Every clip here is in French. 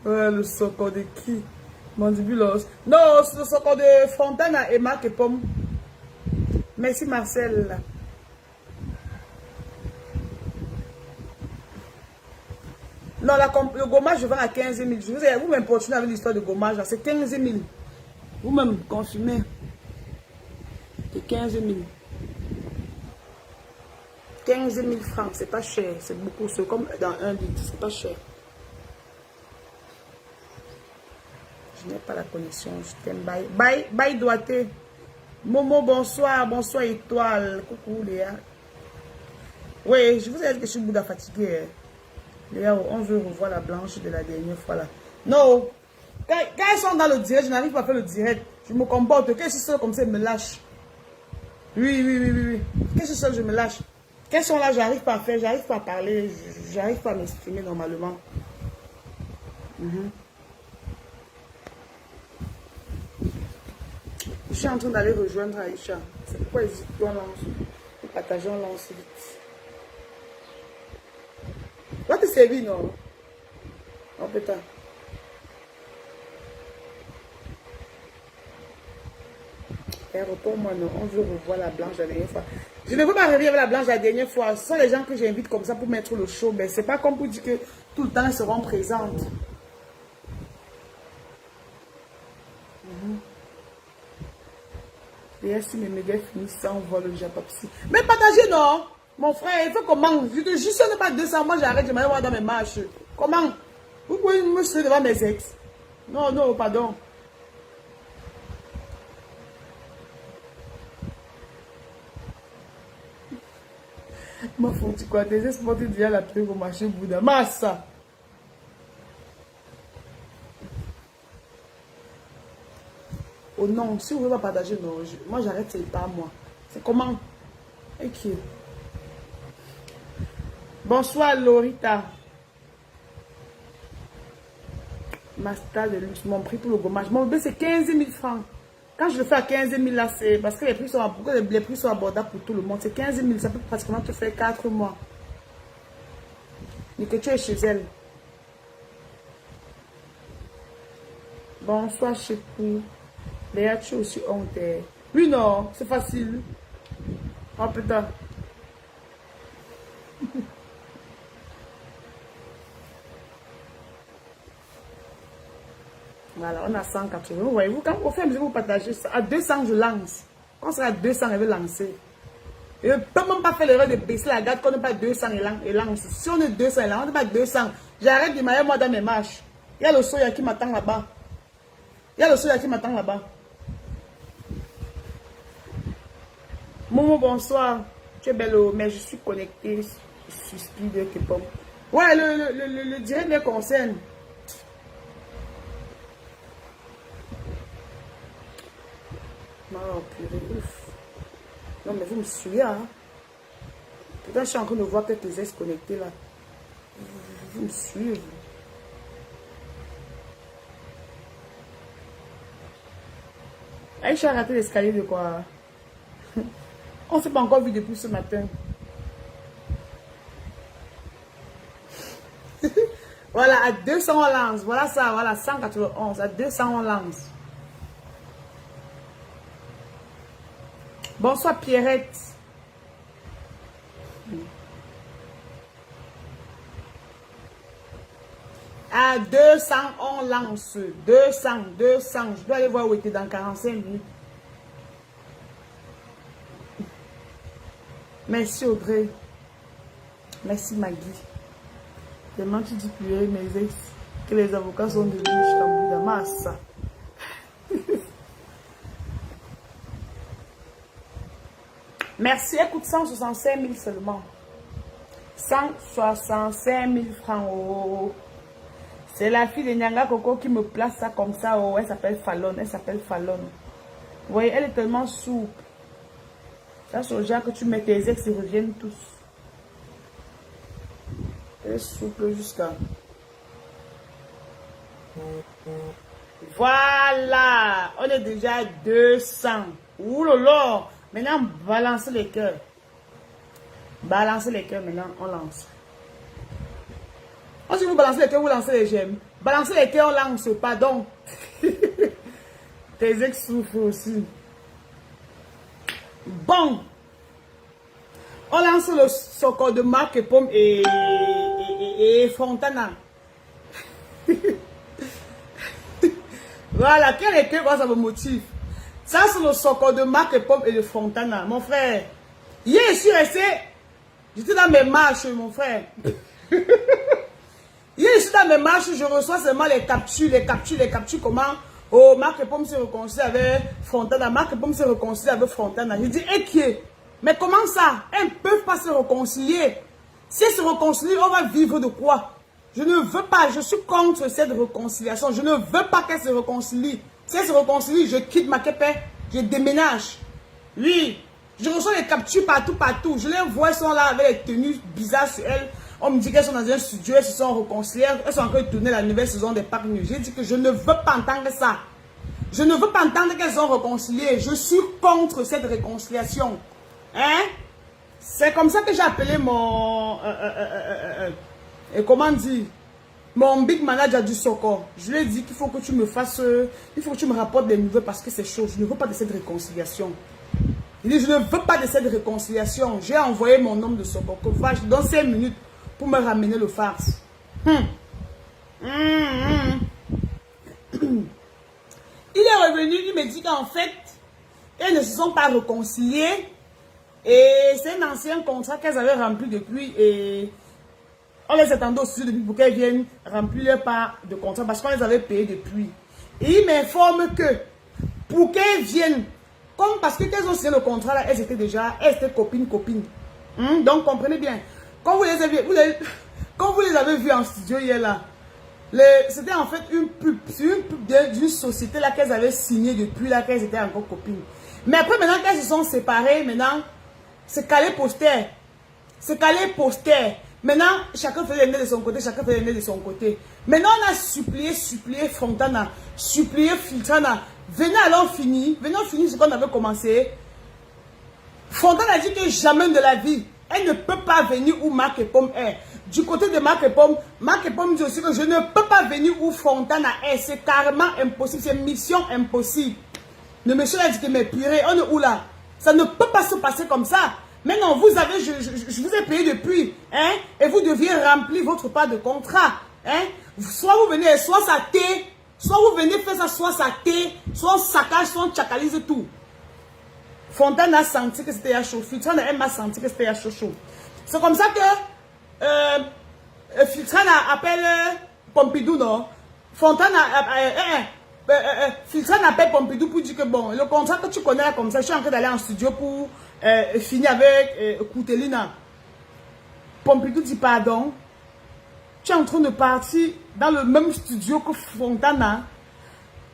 Ouais, le socor de qui? Mandibulos. Non, le socor de Fontaine à Emma et Pomme. Merci Marcel. Non, le gommage, je vends à 15 000. Vous m'importunez avec l'histoire de gommage, c'est 15 000. Vous-même confirmez. C'est 15 000. 15 000 francs, c'est pas cher. C'est beaucoup. C'est comme dans 1 litre, c'est pas cher. Je n'ai pas la connexion, je t'aime. Bye. Bye, bye, Doité. Momo, bonsoir. Bonsoir, étoile. Coucou, Léa. Oui, je vous ai dit que je suis Bouddha fatigué. Léa, on veut revoir la blanche de la dernière fois là. Non. Quand elles sont dans le direct, je n'arrive pas à faire le direct. Je me comporte. Quand je suis seule comme ça, ils me lâchent. Oui. Quand je suis seule, je me lâche. Quand elles sont là, j'arrive pas à faire, j'arrive pas à parler, j'arrive pas à m'exprimer normalement. Je suis en train d'aller rejoindre Aïcha. C'est pourquoi on lance. Nous partageons, on lance vite. Va te servir, non? Oh, putain. Retourne-moi, non. On veut revoir la blanche la dernière fois. Je ne veux pas revenir avec la blanche la dernière fois. Ce sont les gens que j'invite comme ça pour mettre le show. Mais c'est pas comme pour dire que tout le temps elles seront présentes. Et si mes médias finissent ça, on voit le Japapsi. Mais partagez, non? Mon frère, il faut comment? Je te jure, si on n'est pas 200, moi j'arrête, je m'en vais voir dans mes marches. Comment? Vous pouvez me suivre devant mes ex? Non, pardon. Ma faute, quoi? Tes ex portent déjà la pluie au marché Bouddha. Massa! Oh non, si vous ne voulez pas partager, non. Moi j'arrête, c'est pas moi. C'est comment? Ok. Bonsoir Lorita. Master de luxe, mon prix pour le gommage. Mon bébé c'est 15 000 francs. Quand je le fais à 15 000 là, c'est parce que les prix sont abordables pour tout le monde. C'est 15 000, ça peut pratiquement te faire 4 mois. Et que tu es chez elle. Bonsoir chez vous. Léa, tu es aussi honte. Oui, non, c'est facile. Oh putain. Voilà, on a 180. Vous voyez, vous, quand au fur et à mesure vous partagez ça, à 200, je lance. Quand c'est à 200, elle veut lancer. Et je ne peux même pas faire l'erreur de baisser la garde quand on n'est pas 200 et lance. Si on est 200 et lance, on n'est pas 200. J'arrête de mailler moi dans mes marches. Il y a le soya qui m'attend là-bas. Momo, bonsoir. Tu es belle, mais je suis connectée. Je suis speed que pomme. Ouais, le direct me concerne. Non, purée, ouf. Non, mais vous me suivez, hein. Pourtant, je suis en train de voir quelques ex connectés là. Vous me suivez. Aïcha a raté l'escalier de quoi? On ne s'est pas encore vu depuis ce matin. Voilà, à 200 on lance. Voilà ça, voilà, 191. À 200 on lance. Bonsoir Pierrette. À 200 on lance. 200. Je dois aller voir où était dans 45 minutes. Merci Audrey. Merci Maggie. Tellement tu dis plus mes ex que les avocats sont devenus chambou de masse. Merci, écoute, 165 000 seulement. 165 000 francs. Oh. C'est la fille de Nyanga Coco qui me place ça comme ça. Oh. Elle s'appelle Fallon. Vous voyez, elle est tellement souple. Ça, c'est le genre que tu mets tes ex, ils reviennent tous. Elle est souple jusqu'à... Voilà. On est déjà à 200. Ouh là là. Maintenant, balancez les cœurs. Balancez les cœurs maintenant, on lance. Si vous balancez les cœurs, vous lancez les j'aime. Balancer les cœurs, on lance pas. Donc, tes ex souffrent aussi. Bon. On lance le Soko de Marc et Pomme et Fontana. Voilà, quel est que ça me motive? Ça, c'est le Soko de Marc et Pomme et de Fontana. Mon frère, hier, je suis resté, j'étais dans mes marches, mon frère. Hier, je suis dans mes marches, je reçois seulement les captures, comment oh, Marc et Pomme se réconcilient avec Fontana, Marc et Pomme se réconcilient avec Fontana. Je dis, et qui est? Mais comment ça? Elles ne peuvent pas se réconcilier. Si elles se réconcilient, on va vivre de quoi? Je ne veux pas, je suis contre cette réconciliation. Je ne veux pas qu'elles se réconcilient. Si elles se réconcilient, je quitte ma Maképé, je déménage. Oui, je reçois les captures partout. Je les vois, elles sont là avec les tenues bizarres sur elles. On me dit qu'elles sont dans un studio, elles se sont réconciliées, elles sont en train de tourner la nouvelle saison des Parcs News. J'ai dit que je ne veux pas entendre ça. Je ne veux pas entendre qu'elles sont réconciliées. Je suis contre cette réconciliation. Hein? C'est comme ça que j'ai appelé mon... comment dire? Mon big manager du Soko. Je lui ai dit qu'il faut que tu me fasses... il faut que tu me rapportes des nouvelles parce que c'est chaud. Je ne veux pas de cette réconciliation. Il dit, je ne veux pas de cette réconciliation. J'ai envoyé mon homme de Soko. Que vache, dans 5 minutes pour me ramener le farce. Il est revenu, il me dit qu'en fait, elles ne se sont pas réconciliées. Et c'est un ancien contrat qu'elles avaient rempli depuis. Et on les attendait au studio depuis pour qu'elles viennent remplir leur part de contrat parce qu'on les avait payés depuis. Et il m'informe que pour qu'elles viennent, comme parce que qu'elles ont signé le contrat là, elles étaient copines. Donc comprenez bien. Quand vous les avez vues en studio hier là, c'était en fait une pub d'une société là qu'elles avaient signé depuis là qu'elles étaient encore copines. Mais après maintenant qu'elles se sont séparées, maintenant c'est calé poster. Maintenant, chacun faisait les nez de son côté, Maintenant, on a supplié Fontana, supplié Filtrana. Venez alors finir ce qu'on avait commencé. Fontana a dit que jamais de la vie, elle ne peut pas venir où Marc et Pomme est. Du côté de Marc et Pomme dit aussi que je ne peux pas venir où Fontana est. C'est carrément impossible, c'est mission impossible. Le monsieur a dit que mais purée, on est où là? Ça ne peut pas se passer comme ça. Maintenant, vous avez, je vous ai payé depuis, hein, et vous deviez remplir votre part de contrat, hein. Soit vous venez, soit ça thé, soit vous venez faire ça, soit ça thé, soit on saccage, soit on tchakalise tout. Fontane a senti que c'était à chaud. Filtrane, elle m'a senti que c'était à chaud. C'est comme ça que Filtrane appelle Pompidou, non? Fontane Filtrane appelle Pompidou pour dire que bon, le contrat que tu connais là comme ça, je suis en train d'aller en studio pour finir avec Koutelina. Pompidou dit pardon. Tu es en train de partir dans le même studio que Fontana.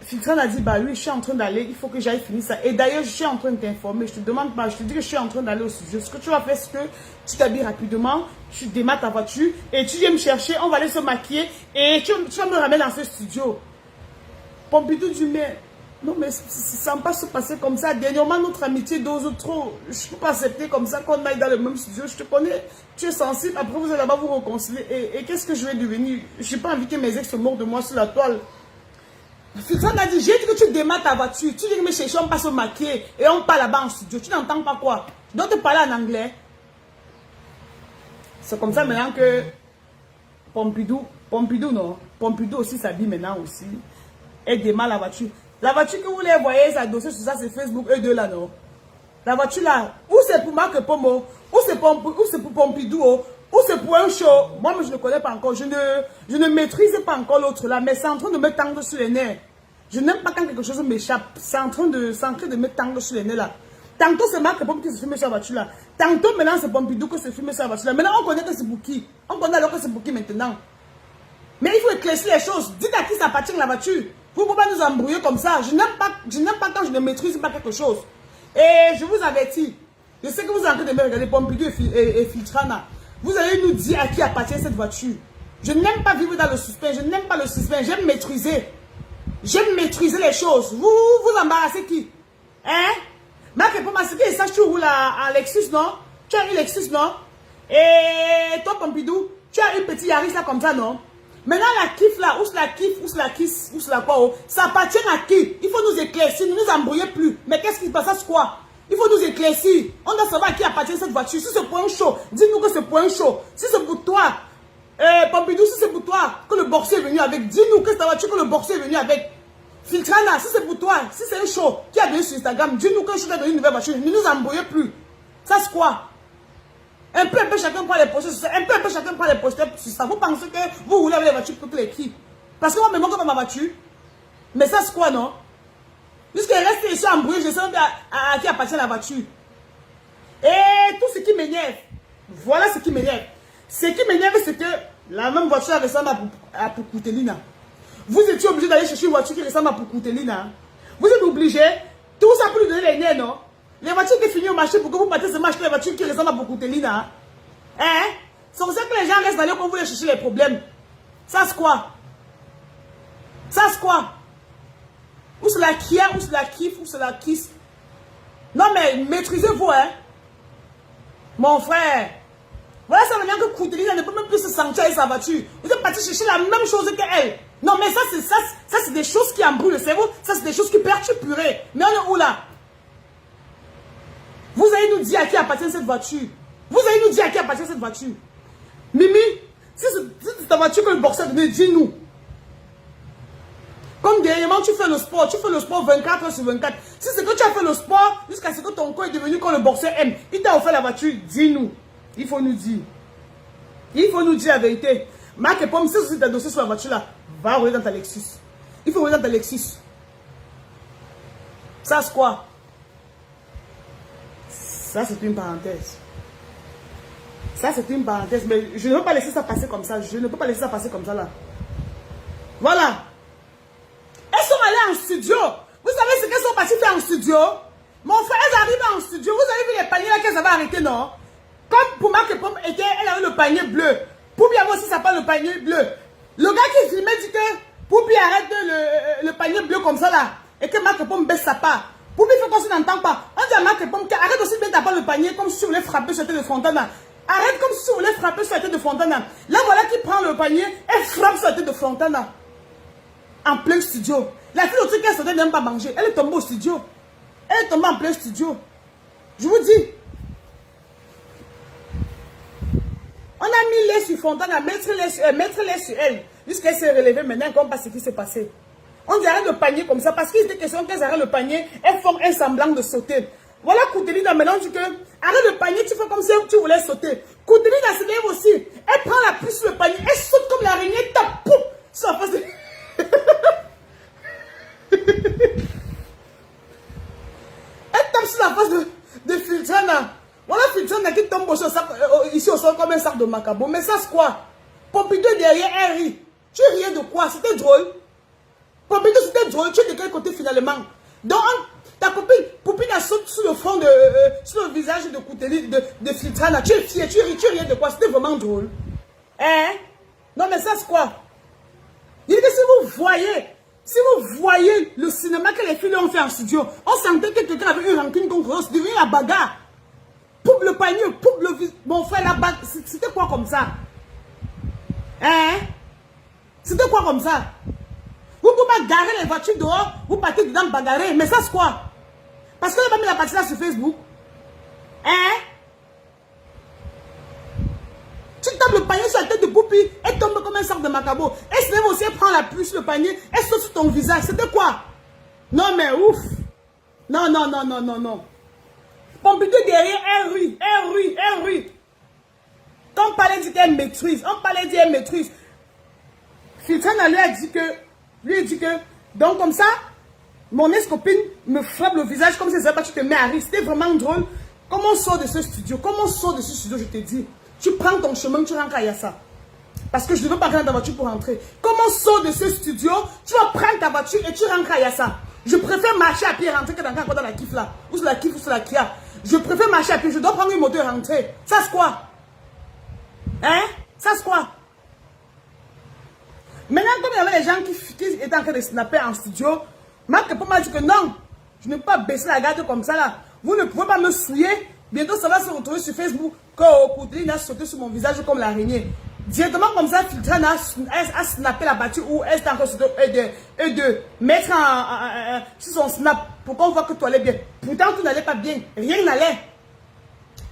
Filtrane a dit bah oui, je suis en train d'aller, il faut que j'aille finir ça. Et d'ailleurs, je suis en train de t'informer. Je te demande pas, je te dis que je suis en train d'aller au studio. Ce que tu vas faire, c'est que tu t'habilles rapidement, tu démarres ta voiture et tu viens me chercher. On va aller se maquiller et tu vas me ramener dans ce studio. Pompidou dit mais non, mais ça ne va pas se passer comme ça. Dernièrement, notre amitié dose trop. Je ne peux pas accepter comme ça qu'on aille dans le même studio. Je te connais, tu es sensible. Après, vous allez là-bas vous réconcilier. Et qu'est-ce que je vais devenir? Je n'ai pas envie que mes ex se moquent de moi sur la toile. Filtrane a dit, j'ai dit que tu démarres ta voiture. Tu dis que me chercher, on passe se maquiller. Et on parle là-bas en studio. Tu n'entends pas quoi? Je dois te parler en anglais. C'est comme ça maintenant que Pompidou non. Pompidou aussi s'habille maintenant aussi. Elle démarre la voiture. La voiture que vous les voyez, ça dossier sur ça, c'est Facebook, eux deux là, non? La voiture là, ou c'est pour Marc Pomo, ou c'est pour Pompidou, ou c'est pour un show. Moi, je ne connais pas encore. Je ne maîtrise pas encore l'autre là, mais c'est en train de me tendre sur les nerfs. Je n'aime pas quand quelque chose m'échappe. C'est en train de me tendre sur les nerfs là. Tantôt, c'est Marc Pomo qui se filme sur la voiture là. Tantôt, maintenant, c'est Pompidou qui se filme sur la voiture là. Maintenant, on connaît que c'est pour qui. On connaît alors que c'est pour qui maintenant. Mais il faut éclaircir les choses. Dites à qui ça appartient la voiture. Vous ne pouvez pas nous embrouiller comme ça. Je n'aime pas quand je ne maîtrise pas quelque chose. Et je vous avertis. Je sais que vous êtes en train de me regarder Pompidou et Filtrana. Vous allez nous dire à qui appartient cette voiture. Je n'aime pas vivre dans le suspense. Je n'aime pas le suspense. J'aime maîtriser. J'aime maîtriser les choses. Vous embarrassez qui? Hein? Marc et Pomme, c'est que ça, tu roules à Lexus, non? Tu as une Lexus, non? Et toi, Pompidou, tu as une petite Yaris là comme ça, non? Maintenant, la kiff là, où c'est la kiff, où c'est la kiss, où c'est la quoi, oh, ça appartient à qui? Il faut nous éclaircir, ne nous embrouillez plus. Mais qu'est-ce qui se passe, c'est quoi? Il faut nous éclaircir. On doit savoir à qui appartient cette voiture. Si c'est point chaud, dis-nous que c'est point chaud. Si c'est pour toi, Pompidou, si c'est pour toi que le boxeur est venu avec, dis-nous que c'est ta voiture que le boxeur est venu avec. Filtrana, si c'est pour toi, si c'est un show qui a donné sur Instagram, dis-nous qu'un show t'a donné une nouvelle voiture. Ne nous embrouillez plus. Ça, c'est quoi? Un peu, chacun prend les posters sur ça. Un peu, chacun prend les posters sur ça. Vous pensez que vous roulez avec les voitures pour toutes les qui? Parce que moi, je me manque pas ma voiture. Mais ça, c'est quoi, non? Jusqu'à rester ici embrouillé, je sais même à qui appartient la voiture. Et tout ce qui m'énerve, voilà ce qui m'énerve. Ce qui m'énerve, c'est que la même voiture ressemble à Poucoutelina. Vous étiez obligé d'aller chercher une voiture qui ressemble à Poucoutelina. Vous êtes obligé, tout ça pour lui donner les nerfs, non? Les voitures qui finissent au marché pour que vous partez se acheter les voitures qui ressemblent à Poucoutelina. Hein? C'est pour ça que les gens restent d'aller quand vous voulez chercher les problèmes. Ça, c'est quoi? Ça, c'est quoi? Où c'est la Kia, où c'est la Kif, où c'est la Kiss. Non, mais maîtrisez-vous, hein. Mon frère. Voilà, ça veut dire que Koutelina ne peut même plus se sentir avec sa voiture. Vous êtes parti chercher la même chose qu'elle. Non, mais ça, c'est des choses qui embrouillent le cerveau. Ça, c'est des choses qui perturbent purée. Mais on est où, là? Vous allez nous dire à qui appartient cette voiture. Vous allez nous dire à qui appartient cette voiture. Mimi, si c'est ta voiture que le boxeur a donné, dis-nous. Comme dernièrement, tu fais le sport 24 heures sur 24. Si c'est que tu as fait le sport jusqu'à ce que ton corps est devenu comme le boxeur aime, il t'a offert la voiture, dis-nous. Il faut nous dire. Il faut nous dire la vérité. Marc et Pomme, si tu as dossier sur la voiture là, va rouler dans ta Lexus. Il faut rouler dans ta Lexus. Ça, c'est quoi? Ça, c'est une parenthèse. Ça, c'est une parenthèse. Mais je ne veux pas laisser ça passer comme ça. Je ne peux pas laisser ça passer comme ça là. Voilà. Elles sont allées en studio. Vous savez ce qu'elles sont parties faire en studio? Mon frère, elles arrivent en studio. Vous avez vu les paniers là qu'elles avaient arrêtés, non? Comme pour Marc et Pomme, elle avait le panier bleu. Poupi avait aussi s'appelle le panier bleu. Le gars qui filmait dit que Poupi arrête le panier bleu comme ça là. Et que Marc et Pomme baisse sa part. Poupi fait qu'on ne n'entend pas. On dit à Marc et Pomme arrête aussi bien d'avoir le panier comme si tu voulais frapper sur la tête de Fontana. Arrête comme si tu voulais frapper sur la tête de Fontana. Là voilà qui prend le panier et frappe sur la tête de Fontana. En plein studio. La fille au truc qu'elle sortait n'aime pas manger. Elle est tombée au studio. Elle est tombée en plein studio. Je vous dis. On a mis les sur Fontana, mettre les sur elle. Jusqu'elle s'est relevée maintenant, comme pas ce qui s'est passé. On dit arrête le panier comme ça. Parce qu'il était question qu'elles arrêtent le panier. Elles font un semblant de sauter. Voilà Koutelina maintenant dit que arrête le panier, tu fais comme si tu voulais sauter. Koutelina se lève aussi. Elle prend la puce sur le panier. Elle saute comme l'araignée. Tape, pouf, sur la face de... Elle tape sur la face de Filtrana. Voilà Filtrana qui tombe ici au sol comme un sac de macabo. Mais ça c'est quoi? Pompidou derrière, elle rit. Tu riais de quoi? C'était drôle. Pompidou c'était drôle. Tu es de quel côté finalement? Donc ta copine, Poupine a sauté sur le front sur le visage de Koutelina, de Filtrana. Tu es fier, tu riais de quoi? C'était vraiment drôle. Hein? Non mais ça c'est quoi? Il dit que si vous voyez le cinéma que les filles ont fait en studio, on sentait que quelqu'un avait une rancune contre eux, c'était une bagarre. Poup le panier, poup le visage. Mon frère, la bagarre, c'était quoi comme ça? Hein? C'était quoi comme ça? Vous ne pouvez pas garer les voitures dehors, vous partez dedans bagarrer, mais ça c'est quoi? Parce que vous avez mis la partie là sur Facebook. Hein? Tu tapes le panier sur la tête de Poupi, elle tombe comme un sac de macabo. Elle se lève aussi, elle prend la puce, le panier, elle saute sur ton visage. C'était quoi? Non mais ouf. Non, non, non, non, non, non. Pompidou derrière, elle rit. Quand on parlait dit qu'elle maîtrise, Filtrana lui a dit que, donc comme ça, mon ex-copine me frappe le visage comme si ça pas tu te mets à rire. C'était vraiment drôle. Comment on sort de ce studio? Je te dis. Tu prends ton chemin, tu rentres à Yassa. Parce que je ne veux pas prendre ta voiture pour rentrer. Comment on sort de ce studio? Tu vas prendre ta voiture et tu rentres à Yassa. Je préfère marcher à pied et rentrer que d'entrer encore dans la kiff là. Ou sur la kiff ou sur la Kia. Je préfère marcher à pied. Je dois prendre une moto et rentrer. Ça c'est quoi? Hein? Ça c'est quoi? Maintenant, comme il y avait les gens qui étaient en train de snapper en studio, Marc m'a dit que non, je ne peux pas baisser la garde comme ça là. Vous ne pouvez pas me souiller. Bientôt, ça va se retrouver sur Facebook. Quand Koutelina a sauté sur mon visage comme l'araignée. Directement comme ça, Filtrane a snappé la partie où elle est encore sur de mettre sur son snap pour qu'on voit que tout allait bien. Pourtant, tout n'allait pas bien. Rien n'allait.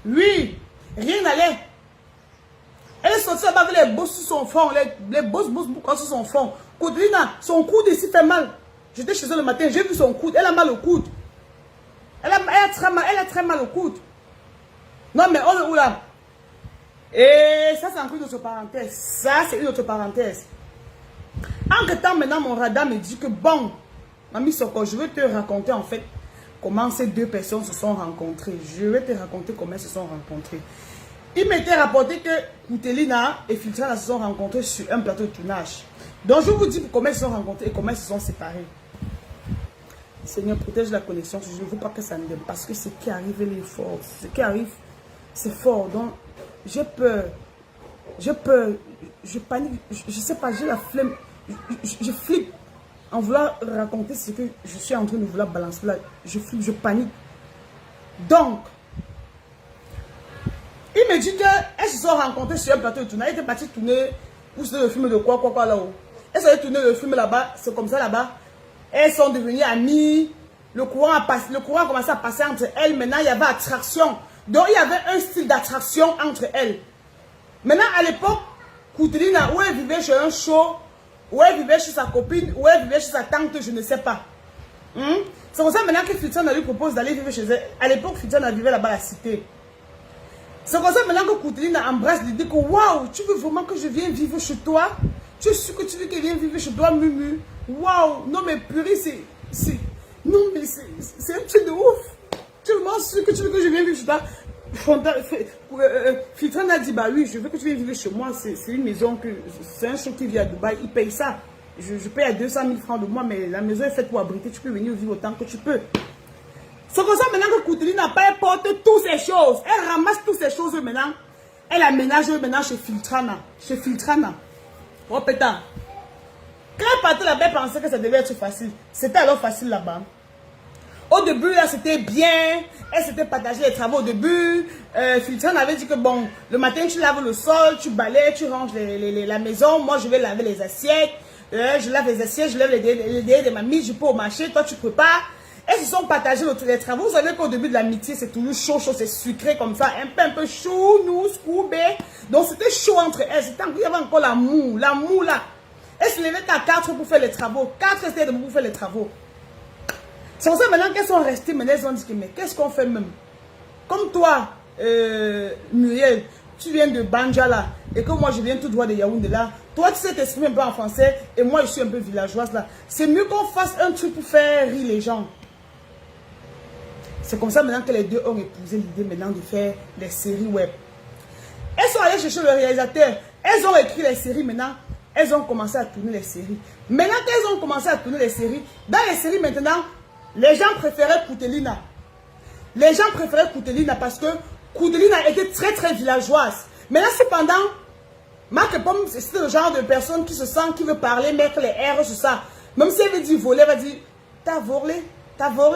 Oui, rien n'allait. Elle est sortie là-bas avec les bosses sur son front, les bosses sur son front. Koudelina, son coude ici fait mal. J'étais chez elle le matin, j'ai vu son coude. Elle a mal au coude. Elle a très mal au coude. Non, mais on est où là? Et ça, c'est encore une autre parenthèse. Ça, c'est une autre parenthèse. En temps, maintenant, mon radar me dit que bon, Mamie Soko, je vais te raconter en fait comment ces deux personnes se sont rencontrées. Je vais te raconter comment elles se sont rencontrées. Il m'était rapporté que Koudelina et Filtrane se sont rencontrés sur un plateau de tournage. Donc, je vous dis comment elles se sont rencontrées et comment elles se sont séparées. Seigneur, protège la connexion. Je ne veux pas que ça ne donne. Parce que ce qui arrive, il est fort. Ce qui arrive, c'est fort. Donc, j'ai peur. J'ai peur. Je panique. Je ne sais pas, j'ai la flemme. Je flippe en voulant raconter ce que je suis en train de vouloir balancer là. Je flippe, je panique. Donc, il me dit qu'elles se sont rencontrées sur un plateau de tournage. Elle était partie tourner pour le film de quoi là-haut. Elles allaient tourner le film là-bas. C'est comme ça là-bas. Elles sont devenues amies. Le courant a commencé à passer entre elles. Maintenant, il y avait attraction. Donc, il y avait un style d'attraction entre elles. Maintenant, à l'époque, Koudelina, où elle vivait chez un show, où elle vivait chez sa copine, où elle vivait chez sa tante, je ne sais pas. C'est pour ça maintenant que Filtrane lui propose d'aller vivre chez elle. À l'époque, Filtrane vivait là-bas à la cité. C'est comme ça maintenant que Koudelina embrasse l'idée que waouh, tu veux vraiment que je vienne vivre chez toi? Tu es sûr que tu veux qu'elle vienne vivre chez toi, Mumu? Waouh, non mais purée, non mais c'est un truc de ouf. Tu es vraiment sûr que tu veux que je vienne vivre chez toi? Filtrane a dit bah oui, je veux que tu viennes vivre chez moi. C'est une maison que c'est un show qui vit à Dubaï, il paye ça. Je paye à 200 000 francs de mois, mais la maison est faite pour abriter. Tu peux venir vivre autant que tu peux. C'est comme ça maintenant que Koudelina n'a pas porté toutes ces choses. Elle ramasse toutes ces choses maintenant. Elle aménage maintenant chez Filtrane. Chez Filtrane. Oh pétard. Quand elle partait là-bas, elle pensait que ça devait être facile. C'était alors facile là-bas. Au début, là, c'était bien. Elle s'était partagé les travaux au début. Filtrane avait dit que bon, le matin, tu laves le sol, tu balayes, tu ranges la maison. Moi, je vais laver les assiettes. Je lave les assiettes, je lève les dés de mamie, je peux au marché, toi, tu prépares. Elles se sont partagées les travaux. Vous savez qu'au début de l'amitié, c'est toujours chaud, c'est sucré comme ça. Un peu chaud, nous, scoubé. Donc, c'était chaud entre elles. Il y avait encore l'amour là. Elles se levaient à 4 pour faire les travaux. 4 étaient debout pour faire les travaux. C'est pour ça maintenant qu'elles sont restées, mais elles ont dit que mais qu'est-ce qu'on fait même? Comme toi, Muriel, tu viens de Banjala et que moi je viens tout droit de Yaoundé là. Toi tu sais t'exprimer un peu en français et moi je suis un peu villageoise là. C'est mieux qu'on fasse un truc pour faire rire les gens. C'est comme ça maintenant que les deux ont épousé l'idée maintenant de faire des séries web. Elles sont allées chercher le réalisateur. Elles ont écrit les séries maintenant. Elles ont commencé à tourner les séries. Maintenant qu'elles ont commencé à tourner les séries, dans les séries maintenant, les gens préféraient Koudelina. Les gens préféraient Koudelina parce que Koudelina était très très villageoise. Mais là cependant, Marc Pomme, c'est le genre de personne qui se sent, qui veut parler, mettre les R sur ça. Même si elle veut dire voler, elle va dire, t'as volé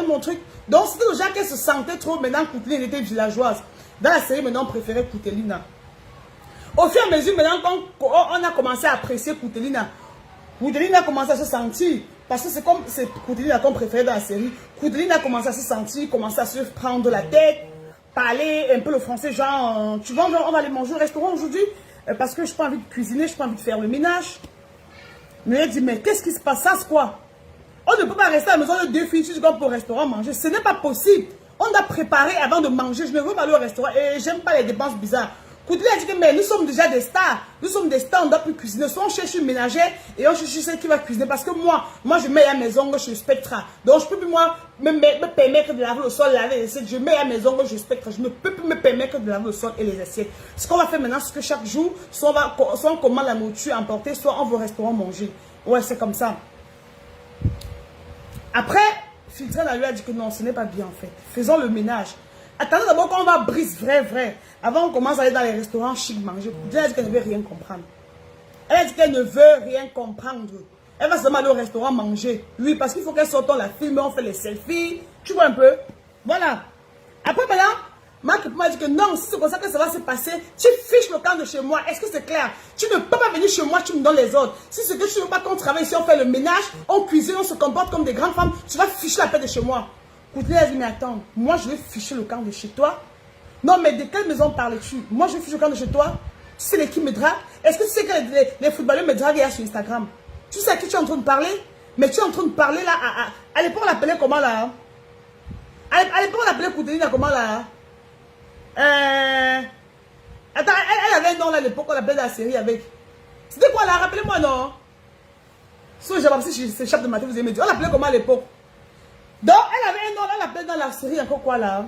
mon truc. Donc c'était le genre qu'elle se sentait trop, maintenant Koudelina était villageoise. Dans la série maintenant, on préférait Koudelina. Au fur et à mesure, maintenant, quand on a commencé à apprécier Koudelina, Koudelina a commencé à se sentir. Parce que c'est comme Koudelina qu'on préférait dans la série. Koudelina a commencé à se sentir, commencé à se prendre la tête, parler un peu le français, genre, tu vois, genre, on va aller manger au restaurant aujourd'hui, parce que je n'ai pas envie de cuisiner, je n'ai pas envie de faire le ménage. Mais elle dit, mais qu'est-ce qui se passe, ça c'est quoi? On ne peut pas rester à la maison de 2 filles, tu vas pour au restaurant manger. Ce n'est pas possible. On doit préparer avant de manger. Je ne veux pas aller au restaurant et j'aime pas les dépenses bizarres. Koudelina a dit que mais nous sommes déjà des stars. Nous sommes des stars, on ne doit plus cuisiner. Soit on cherche une ménagère et on cherche celle qui va cuisiner. Parce que moi je mets à mes ongles chez Spectra. Donc je ne peux plus moi me permettre de laver le sol, laver les assiettes. Je mets à mes ongles chez Spectra. Je ne peux plus me permettre de laver le sol et les assiettes. Ce qu'on va faire maintenant, c'est que chaque jour, soit on commande la nourriture emportée, soit on va au restaurant manger. Ouais, c'est comme ça. Après, Filtrane lui a dit que non, ce n'est pas bien en fait. Faisons le ménage. Attendez d'abord qu'on va brise vrai. Avant on commence à aller dans les restaurants chic manger. Elle a dit qu'elle ne veut rien comprendre. Elle a dit qu'elle ne veut rien comprendre. Elle va seulement aller au restaurant manger. Oui, parce qu'il faut qu'elle sorte, on la filme, on fait les selfies. Tu vois un peu? Voilà. Après maintenant, Marc m'a dit que non, si c'est comme ça que ça va se passer, tu fiches le camp de chez moi. Est-ce que c'est clair? Tu ne peux pas venir chez moi, tu me donnes les ordres. Si c'est que tu ne veux pas qu'on travaille ici, on fait le ménage, on cuisine, on se comporte comme des grandes femmes, tu vas ficher la paix de chez moi. Coutelier a dit, mais attends, moi je vais ficher le camp de chez toi. Non, mais de quelle maison parles-tu? Moi je vais ficher le camp de chez toi. Tu sais les qui me drague? Est-ce que tu sais que les footballeurs me draguent hier sur Instagram? Tu sais à qui tu es en train de parler? Mais tu es en train de parler là, à l'époque on l'appelait comment là? À l'époque on l'appelait Coutelier comment là? Attends, elle avait un nom là à l'époque, on l'appelait la série avec. C'était quoi là? Rappelez-moi non? Si je s'échappe de ma tête, vous allez me dire. On l'appelait comment à l'époque? Donc elle avait un nom, elle l'appelait dans la série encore quoi là?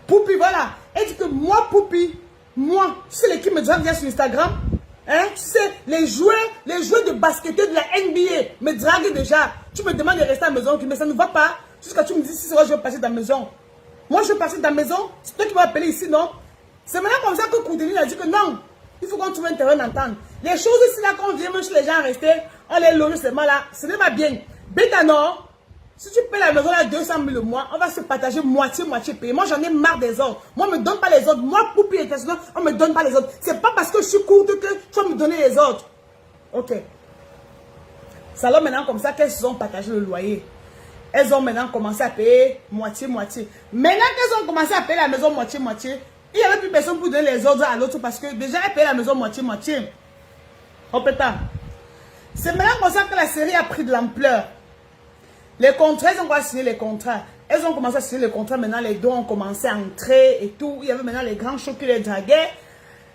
Poupi, voilà. Elle dit que moi, Poupi, moi, tu sais l'équipe me drague sur Instagram. Hein? Tu sais, les joueurs de basketteurs de la NBA me draguent déjà. Tu me demandes de rester à la maison, mais ça ne va pas. Jusqu'à tu me dis si c'est vrai, je vais passer dans la maison. Moi, je vais passer dans la maison. C'est toi qui vas appeler ici, non? C'est maintenant comme ça que Coutelier a dit que non. Il faut qu'on trouve un terrain d'entente. Les choses ici là, quand on vient même chez les gens rester, on les loge seulement là, ce n'est pas bien. Bêta non. Si tu payes la maison à 200 000 le mois, on va se partager moitié payé. Moi, j'en ai marre des ordres. Moi, on ne me donne pas les ordres. Moi, Poupi et Tessino, on ne me donne pas les ordres. C'est pas parce que je suis courte que tu vas me donner les ordres. Ok. Ça va maintenant comme ça qu'elles se sont partagées le loyer. Elles ont maintenant commencé à payer moitié. Maintenant qu'elles ont commencé à payer la maison moitié, il n'y avait plus personne pour donner les ordres à l'autre parce que déjà, elles payaient la maison moitié. Oh pétard. C'est maintenant comme ça que la série a pris de l'ampleur. Les contrats, elles ont commencé à signer les contrats. Elles ont commencé à signer les contrats. Maintenant, les dons ont commencé à entrer et tout. Il y avait maintenant les grands shows qui les draguaient.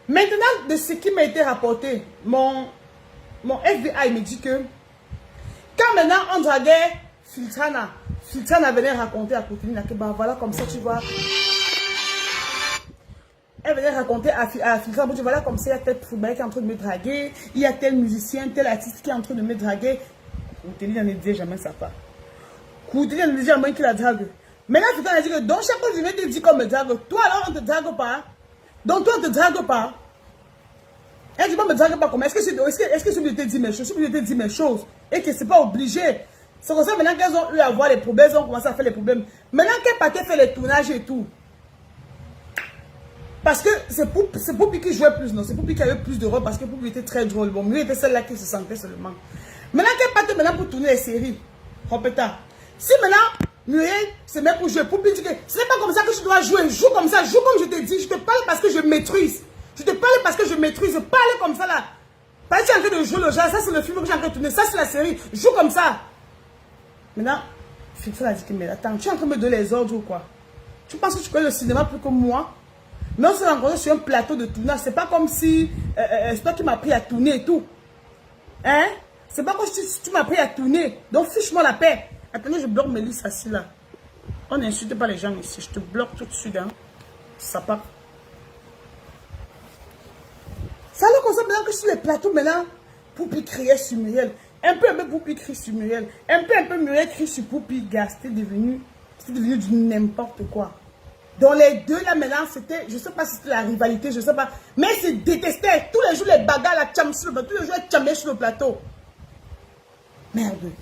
Maintenant, de ce qui m'a été rapporté, mon FBI me dit que quand maintenant on draguait Filtrana venait raconter à Coutelier que bah, voilà comme ça tu vois. Elle venait raconter à Filtrana, voilà comme ça il y a tel footballeur qui est en train de me draguer. Il y a tel musicien, tel artiste qui est en train de me draguer. Coutelier ne disait jamais ça pas. Coutelier ne disait jamais qu'il la drague. Maintenant, Filtrana a dit que donc chaque fois que je viens te dire qu'on me drague, toi alors on ne te drague pas. Donc toi on ne te drague pas. Elle dit, ne me drague pas comment. Est-ce que je peux te dire mes choses? Je peux te dire mes choses. Et que ce n'est pas obligé. C'est comme ça maintenant qu'elles ont eu à voir les problèmes, elles ont commencé à faire les problèmes. Maintenant qu'elle partait faire les tournages et tout. Parce que c'est Poupi qui jouait plus, non? C'est Poupi qui avait plus de rôle parce que Poupi était très drôle. Bon, mieux était celle-là qui se sentait seulement. Maintenant qu'elle partait maintenant pour tourner les séries. Repéta. Si maintenant, Muriel se met pour jouer, Poupi dit que ce n'est pas comme ça que je dois jouer. Joue comme ça, joue comme je te dis. Je te parle parce que je maîtrise. Je te parle parce que je maîtrise. Je parle comme ça là. Parce que tu es en train de jouer le genre. Ça c'est le film que j'ai en train de tourner. Ça c'est la série. Joue comme ça. Maintenant, Filtrana a dit que mais attends, tu es en train de me donner les ordres ou quoi? Tu penses que tu connais le cinéma plus que moi? Mais on s'est rencontrés sur un plateau de tournage. C'est pas comme si c'est toi qui m'as appris à tourner et tout. Hein? C'est pas comme si tu m'as appris à tourner. Donc fiche-moi la paix. Attendez, je bloque mes listes assis là. On n'insulte pas les gens ici. Je te bloque tout de suite. Hein? Ça part. Ça alors comme ça maintenant que sur les plateaux maintenant, Poupi criait sur Muriel. Un peu Poupi crie sur Muriel. Un peu Muriel crie sur Poupi. Gars, c'était devenu du n'importe quoi. Dans les deux là maintenant, c'était, je sais pas si c'était la rivalité, je sais pas. Mais ils se détestaient. Tous les jours les bagarres, la tcham sur le plateau. Tous les jours elles tchamaient sur le plateau. Merde.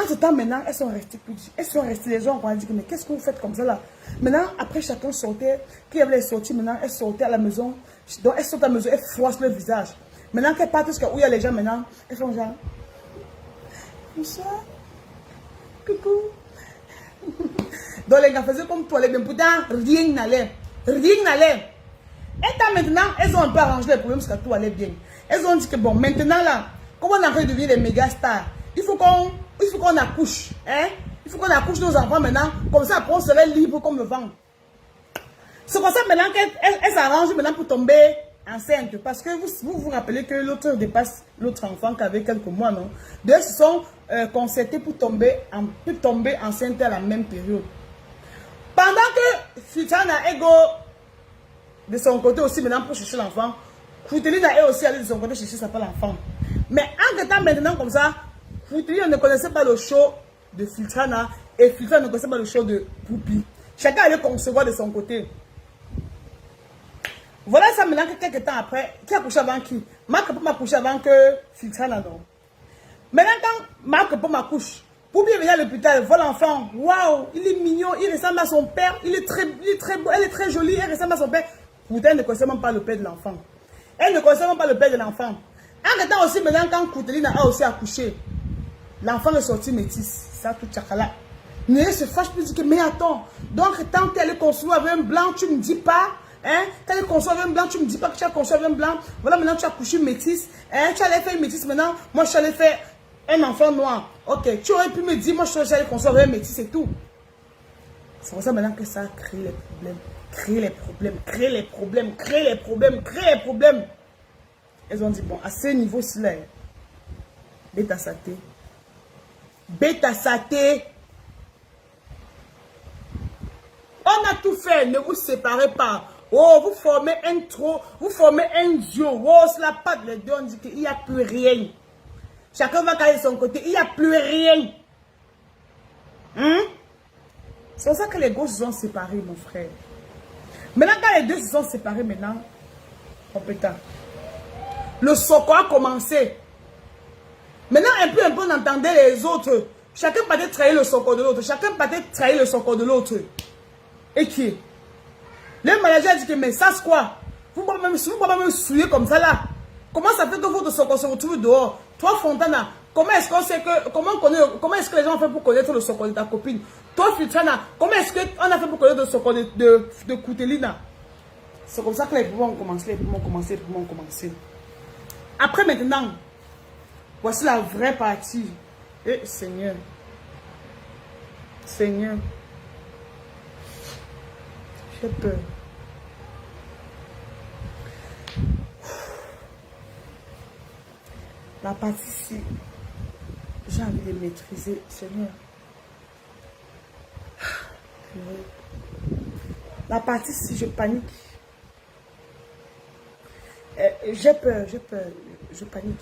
En ce temps maintenant, elles sont restées plus. Elles sont restées, les gens ont dit, mais qu'est-ce que vous faites comme ça là? Maintenant, après chacun sortait, qui avait les sorties, maintenant, elles sortaient à la maison. Donc elles sortent à la maison, elles froissent le visage. Maintenant qu'elles partent jusqu'à où il y a les gens maintenant, elles font genre. Bonsoir. Coucou. Donc les gars faisaient comme toi, les bien pourtant, rien n'allait. Rien n'allait. Et là maintenant, elles ont un peu arrangé les problèmes parce que tout allait bien. Elles ont dit que bon, maintenant là, comme on a envie de devenir des méga stars, il faut qu'on accouche. Hein? Il faut qu'on accouche nos enfants maintenant. Comme ça, après on serait libre comme le vent. C'est comme ça maintenant qu'elles s'arrangent maintenant pour tomber enceinte. Parce que vous rappelez que l'autre dépasse l'autre enfant qu'avait quelques mois, non? Deux se sont concertés pour tomber enceinte à la même période. Pendant que Filtrana Ego de son côté aussi maintenant pour chercher l'enfant, Coutelier est aussi allé de son côté chercher sa part l'enfant. Mais en temps maintenant comme ça, Coutelier ne connaissait pas le show de Filtrana et Filtrana ne connaissait pas le show de Poupi. Chacun allait concevoir de son côté. Voilà ça maintenant que quelques temps après, qui a couché avant qui? Marc Pom a couché avant que Filtrana non. Maintenant quand Marc Pom accouche, Pour bien venir à l'hôpital, voilà l'enfant. Waouh, il est mignon, il ressemble à son père. Il est très beau, elle est très jolie, elle ressemble à son père. Pourtant, elle ne connaissait même pas le père de l'enfant. Elle ne connaissait même pas le père de l'enfant. En étant aussi, maintenant, quand Koutelina a aussi accouché, l'enfant est sorti métis. Ça, tout tchakala. Mais se fâche plus que, mais attends, donc tant qu'elle est conçue avec un blanc, tu ne me dis pas, hein, quand elle est conçue avec un blanc, tu ne me dis pas que tu as conçu avec un blanc. Voilà, maintenant tu as accouché métis, hein, tu allais faire une métis maintenant, moi je suis allée faire un enfant noir. Ok, tu aurais pu me dire, moi je suis allée conçu avec un métis et tout. C'est pour ça maintenant que ça crée les problèmes, crée les problèmes, crée les problèmes, crée les problèmes, crée les problèmes. Elles ont dit, bon, à ce niveau-ci là, bêta saté. Bêta saté. On a tout fait, ne vous séparez pas. Oh, vous formez un trop, vous formez un duo. Oh, c'est la patte, les deux, on dit qu'il n'y a plus rien. Chacun va caler son côté, il n'y a plus rien. Hein? C'est pour ça que les gosses se sont séparés, mon frère. Maintenant, quand les deux se sont séparés, maintenant, oh putain, le soco a commencé. Maintenant, un peu, on entendait les autres. Chacun partait trahir le soco de l'autre. Chacun partait trahir le soco de l'autre. Et qui est? Le manager a dit que, mais ça c'est quoi? Vous ne pouvez pas me souiller comme ça là. Comment ça fait que votre soco se retrouve dehors? Toi, Fontana, comment est-ce qu'on sait que, comment est-ce que les gens ont fait pour connaître le soco de ta copine? Toi, Filtrana, comment est-ce qu'on a fait pour connaître le soco de Koutelina? C'est comme ça que les poumons ont commencé, les poumons ont commencé, les poumons ont commencé. Après maintenant, voici la vraie partie. Eh, Seigneur. Seigneur. J'ai peur. La partie ici, j'ai envie de maîtriser, Seigneur. La partie ici, je panique. J'ai peur, je panique.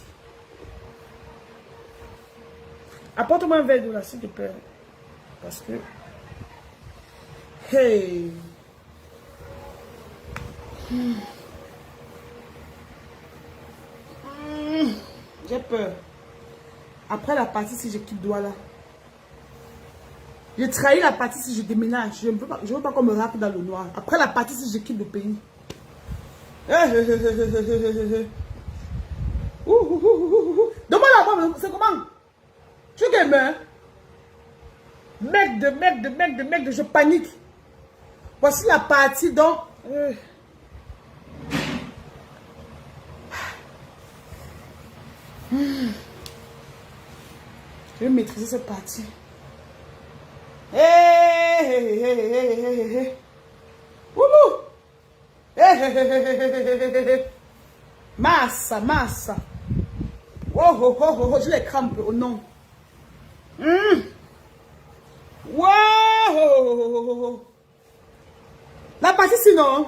Apporte-moi un verre d'eau là, s'il te plaît. Parce que... Hey! J'ai peur. Après la partie, si je quitte Douala, j'ai trahi la partie si je déménage. Je ne veux pas qu'on me rappe dans le noir. Après la partie, si je quitte le pays. Demande à moi, c'est comment? Tu gamin? Mec de, je panique. Voici la partie dont... Je vais maîtriser cette partie. Massa. Oh, je les crampe au nom. Wow. La partie sinon.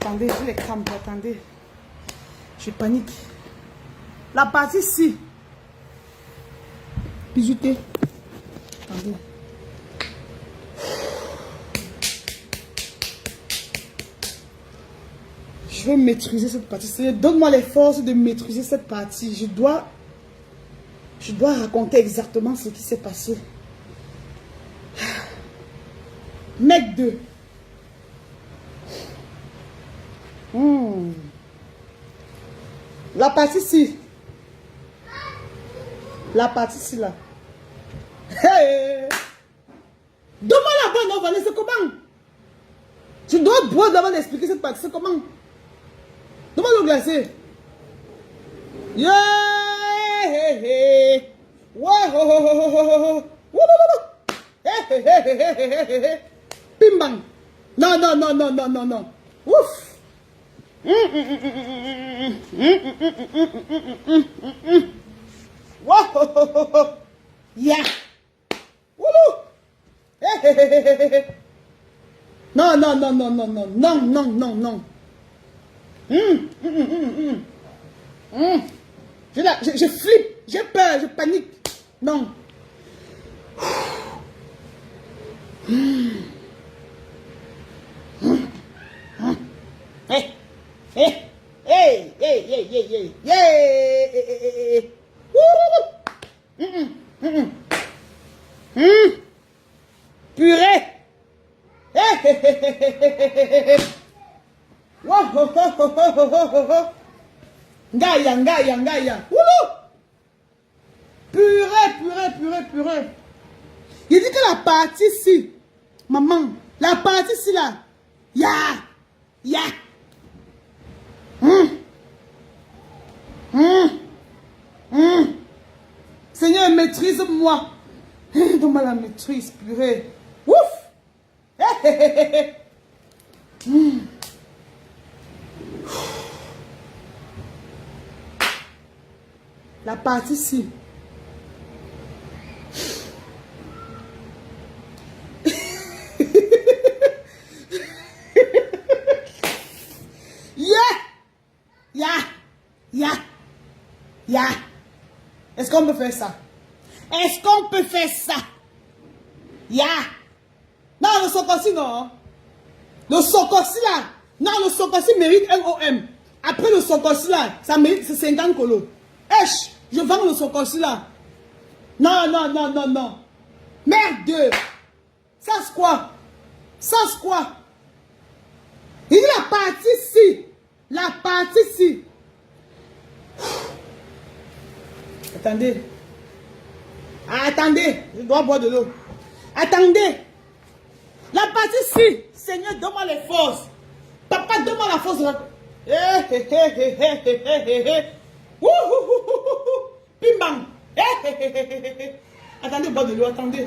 Attendez, je les crampe, attendez. Je panique. La partie ici. Bijouté. Attendez. Je vais maîtriser cette partie. Donne-moi les forces de maîtriser cette partie. Je dois raconter exactement ce qui s'est passé. Mec 2. La partie ici. La partie ici là. Hey. Donne-moi la bonne, on va laisser comment? Tu dois boire d'abord d'expliquer cette partie. C'est comment? Donne-moi le glacé. Yeah. Wow. Bim bang. Non. Ouf. Wow. Yeah. Woulou. Non. Je flippe, j'ai peur, je panique. Non. Purée. Ngaya, ngaya, ngaya. Oulou. Purée. Il dit que la partie ici, maman, la partie ici là, ya. Seigneur, maîtrise-moi. Donne-moi la maîtrise, purée. Ouf. La partie ici. Ya. Est-ce qu'on peut faire ça? Ya. Non, le Sokosi, non. Le Sokosi, là. Non, le Sokosi mérite MOM. Après le Sokosi, là, ça mérite 50 colos. Esh, je vends le Sokosi, là. Non. Merde. Ça, c'est quoi? Il dit la partie ici. Attendez, je dois boire de l'eau. Attendez. La partie ici, Seigneur, donne-moi les forces. Papa, donne-moi la force. Bim bam. Attendez, boire de l'eau, attendez.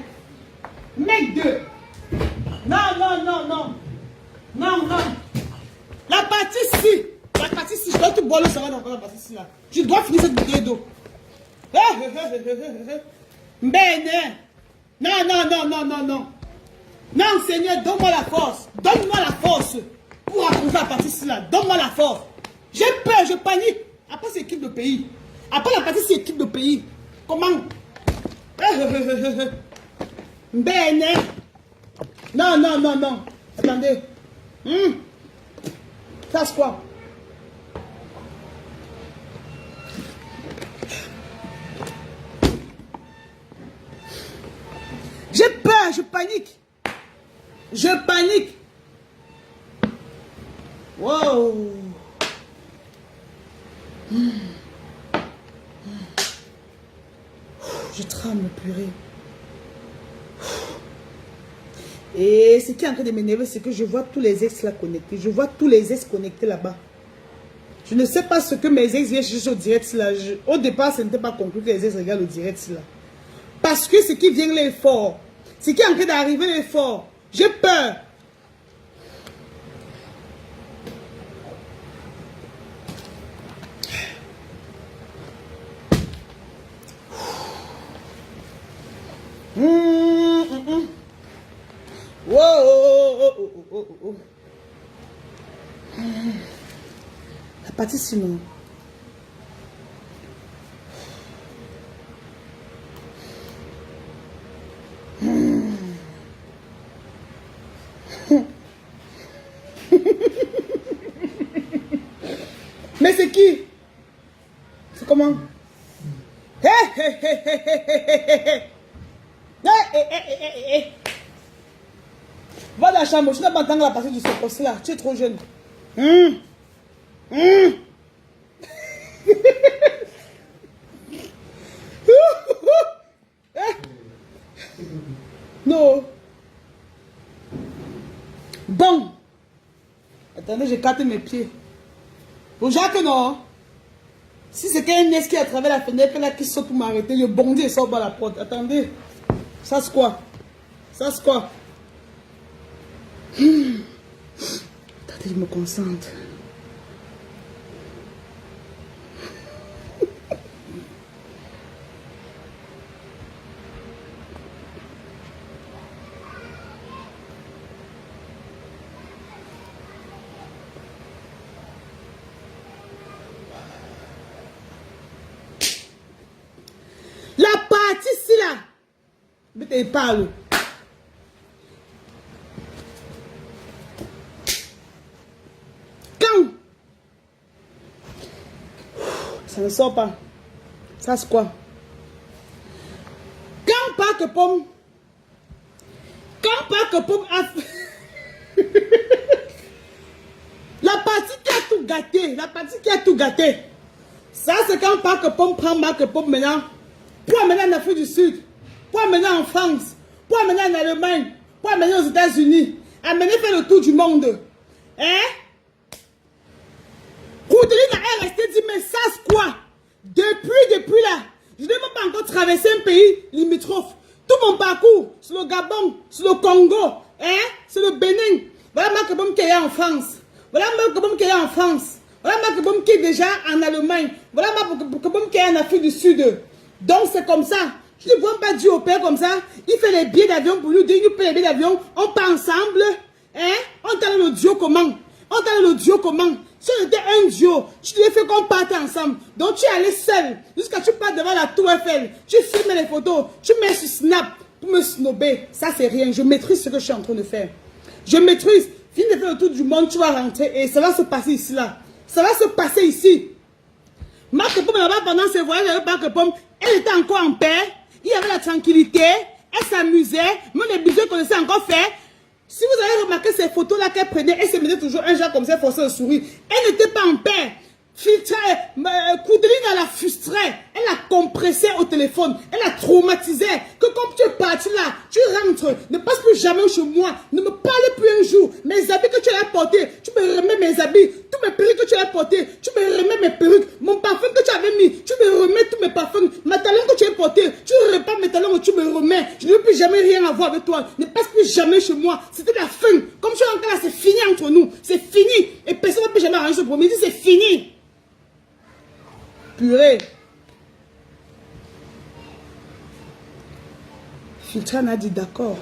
Mec 2. Non. La partie ici, je dois tout boire le savon dans la partie ici là. Je dois finir cette bouteille d'eau. Bene. Non. Non, Seigneur, donne-moi la force. Pour approuver la partie ici là. Donne-moi la force. J'ai peur, je panique. Après, c'est équipe de pays. Après la partie, c'est équipe de pays. Comment? Bene. Non. Attendez. Ça, c'est quoi? J'ai peur, je panique. Wow. Je tremble, purée. Et ce qui est en train de m'énerver, c'est que je vois tous les ex là connectés. Je vois tous les ex connectés là-bas. Je ne sais pas ce que mes ex viennent chercher au direct là. Au départ, ce n'était pas conclu que les ex regardent au direct là. Parce que ce qui vient là est fort. Ce qui est en train d'arriver là est fort. J'ai peur. Wow. La partie sinon. Mais c'est qui? C'est comment? Va dans la chambre, je n'ai pas entendu la partie du Sokosi là. Tu es trop jeune. Non. Bon. Attendez, j'écarte mes pieds. Pour Jacques, non. Si c'était un nez qui est à travers la fenêtre là qui saute pour m'arrêter, je bondis et sort par la porte. Attendez. Ça c'est quoi? Attendez, je me concentre. La partie ici là. Mais parle. Quand ça ne sort pas. Ça c'est quoi? Quand Parc Pomme Marc Pomme a... La partie qui a tout gâté. La partie qui a tout gâté. Ça, c'est quand Marc Pomme prend Marc Pomme maintenant. Pour amener en Afrique du Sud. Pour amener en France. Pour amener en Allemagne. Pour amener aux États-Unis. Amener faire le tour du monde. Hein? Koudelina est resté dit, mais ça c'est quoi? Depuis là, je n'ai même pas encore traversé un pays limitrophe. Tout mon parcours, c'est le Gabon, c'est le Congo, hein? C'est le Bénin. Voilà Marc Pomme qui est en France. Voilà Marc Pomme qui est en France. Voilà Marc Pomme qui est déjà en Allemagne. Voilà Marc Pomme qui est en Afrique du Sud. Donc c'est comme ça. Je ne vois pas Dieu au père comme ça. Il fait les billets d'avion pour nous dire, il paye les billets d'avion. On part ensemble. Hein? On t'a le duo comment? On t'a le duo comment? Si on était un duo, je te l'ai fait qu'on parte ensemble. Donc tu es allé seul. Jusqu'à tu pars devant la tour Eiffel. Tu filmes les photos. Tu mets sur Snap pour me snobber. Ça c'est rien. Je maîtrise ce que je suis en train de faire. Je maîtrise. Fini de faire le tour du monde, tu vas rentrer et ça va se passer ici là. Ça va se passer ici. Marc Pomme là-bas pendant ses voyages avec Marc Pomme, elle était encore en paix. Il y avait la tranquillité. Elle s'amusait. Même les bisous qu'on essaie encore faire. Si vous avez remarqué ces photos-là qu'elle prenait, elle se mettait toujours un genre comme ça, forçait le sourire. Elle n'était pas en paix. Koudelina la frustrait. Elle la compressait au téléphone. Elle la traumatisait. Que comme tu es parti là, tu rentres. Ne passe plus jamais chez moi. Ne me parle plus un jour. Mes habits que tu as portés, tu me remets mes habits. Tous mes perruques que tu as portés, tu me remets mes perruques. Mon parfum que tu avais mis, tu me remets tous mes parfums. Ma talon que tu as porté, tu repars mes talons et tu me remets. Je ne veux plus jamais rien avoir avec toi. Ne passe plus jamais chez moi. C'était la fin. Comme tu es encore là, c'est fini entre nous. C'est fini. Et personne ne peut jamais arranger ce problème. C'est fini. Purée. Filtran a dit d'accord.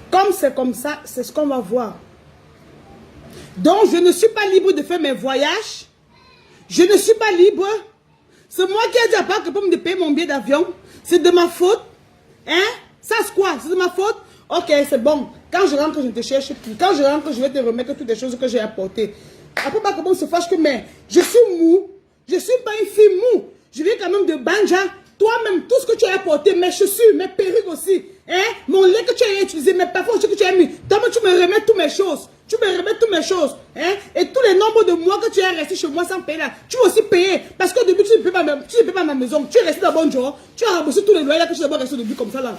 Comme c'est comme ça, c'est ce qu'on va voir. Donc, je ne suis pas libre de faire mes voyages. Je ne suis pas libre. C'est moi qui ai dit à part que pour me payer mon billet d'avion. C'est de ma faute. Hein? Ça, c'est quoi? C'est de ma faute? Ok, c'est bon. Quand je rentre, je ne te cherche plus. Quand je rentre, je vais te remettre toutes les choses que j'ai apportées. Après, pas comment on se fâche que, mais je suis mou. Je ne suis pas une fille mou. Je viens quand même de Banja. Toi-même, tout ce que tu as apporté, mes chaussures, mes perruques aussi. Hein? Mon lait que tu as utilisé, mes parfums que tu as mis. Toi-même, tu me remets toutes mes choses. Tu me remets toutes mes choses. Hein? Et tous les nombres de mois que tu as resté chez moi sans payer là, tu vas aussi payer. Parce qu'au début, tu ne payes pas ma maison. Tu es resté dans bon jour. Tu as remboursé tous les loyers là que tu dois rester au début comme ça là.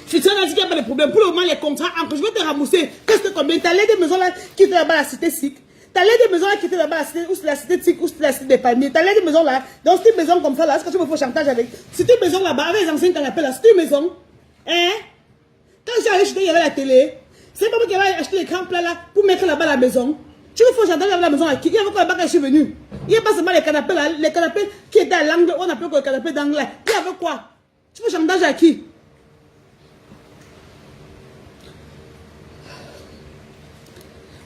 Je te dis qu'il n'y a pas de problème. Pour le moment, les contrats, je vais te rembourser. Qu'est-ce que combien? Tu as l'air des maisons là qui étaient là-bas à la cité SIC. Tu as l'air des maisons là qui étaient là-bas à la cité SIC ou la cité des palmiers. Tu as l'air des maisons là. Dans cette maison comme ça là, est-ce que tu me fais chantage avec? C'était une maison là-bas avec les anciens canapés là. C'était une maison. Hein? Quand j'ai allé chez il y avait la télé. C'est pas moi qui avais acheté l'écran plat là pour mettre là-bas la maison. Tu me fais chantage avec la maison à qui? Il y avait quoi là-bas quand je suis venu? Il n'y a pas seulement les canapés là. Les canapés qui étaient à l'angle, on appelle quoi les canapés d'anglais. Il y avait quoi? Tu fais chantage à qui?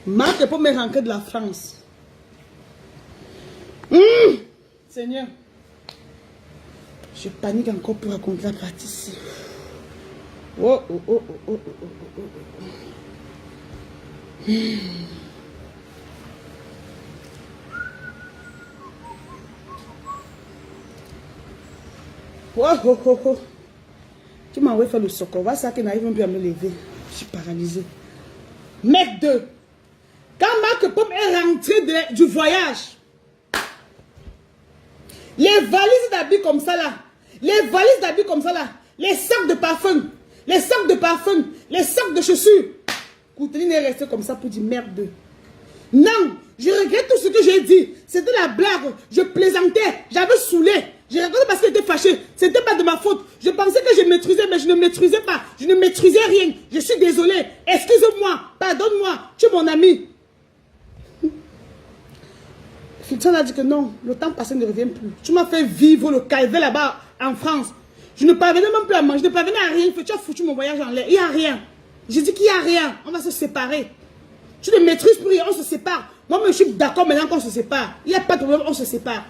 Marc pour me rentrer de la France. Seigneur, je panique encore pour raconter la partie ici. Oh, oh, oh, oh, oh, oh, oh, oh. Oh, oh, oh, oh. Tu m'as envoyé faire le soccer. Voilà ça qui n'arrive même plus à me lever. Je suis paralysée. Mec 2. Quand Marc Pomme est rentré du voyage, les valises d'habits comme ça là, les sacs de parfum, les sacs de chaussures, Koudeline est resté comme ça pour dire merde. Non, je regrette tout ce que j'ai dit. C'était la blague, je plaisantais, j'avais saoulé. J'ai raconté parce qu'elle était fâchée. C'était pas de ma faute. Je pensais que je maîtrisais, mais je ne maîtrisais pas. Je ne maîtrisais rien. Je suis désolée. Excuse-moi, pardonne-moi. Tu es mon ami. Filtran a dit que non, le temps passé ne revient plus. Tu m'as fait vivre le calvaire là-bas en France. Je ne parvenais même plus à manger, je ne parvenais à rien. Tu as foutu mon voyage en l'air. Il n'y a rien. J'ai dit qu'il n'y a rien. On va se séparer. Tu ne maîtrises plus rien, on se sépare. Moi, je suis d'accord maintenant qu'on se sépare. Il n'y a pas de problème, on se sépare.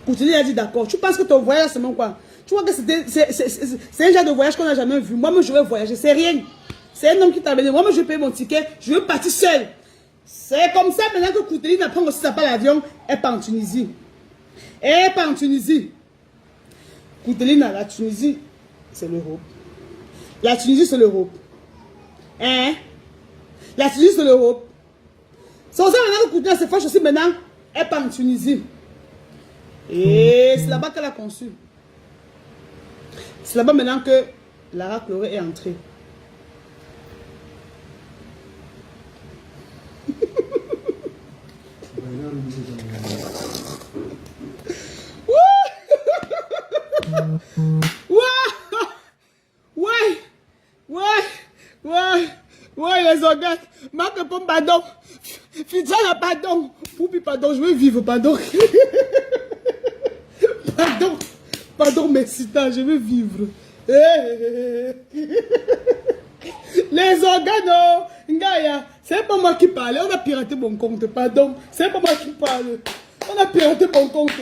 Koudeline a dit d'accord. Tu penses que ton voyage, c'est même quoi? Tu vois que c'est un genre de voyage qu'on n'a jamais vu. Moi, je veux voyager. C'est rien. C'est un homme qui t'a amené. Moi, je vais payer mon ticket. Je veux partir seul. C'est comme ça maintenant que Koudeline apprend aussi sa part l'avion. Elle part en Tunisie. Elle part en Tunisie. Koudeline à la Tunisie. c'est l'Europe. La Tunisie, c'est l'Europe. Hein? La Tunisie, c'est l'Europe. C'est pour ça maintenant que Kounia se fâche aussi maintenant. Elle part en Tunisie. Et c'est là-bas qu'elle a conçu. C'est là-bas maintenant que Lara Chloré est entrée. Ouais, les organes. Marque pour pardon. Fidjana, pardon. Poupi, pardon, je veux vivre, pardon. Pardon, merci, je veux vivre. Les organes, oh, Ngaya, c'est pas moi qui parle. On a piraté mon compte, pardon. C'est pas moi qui parle. On a piraté mon compte.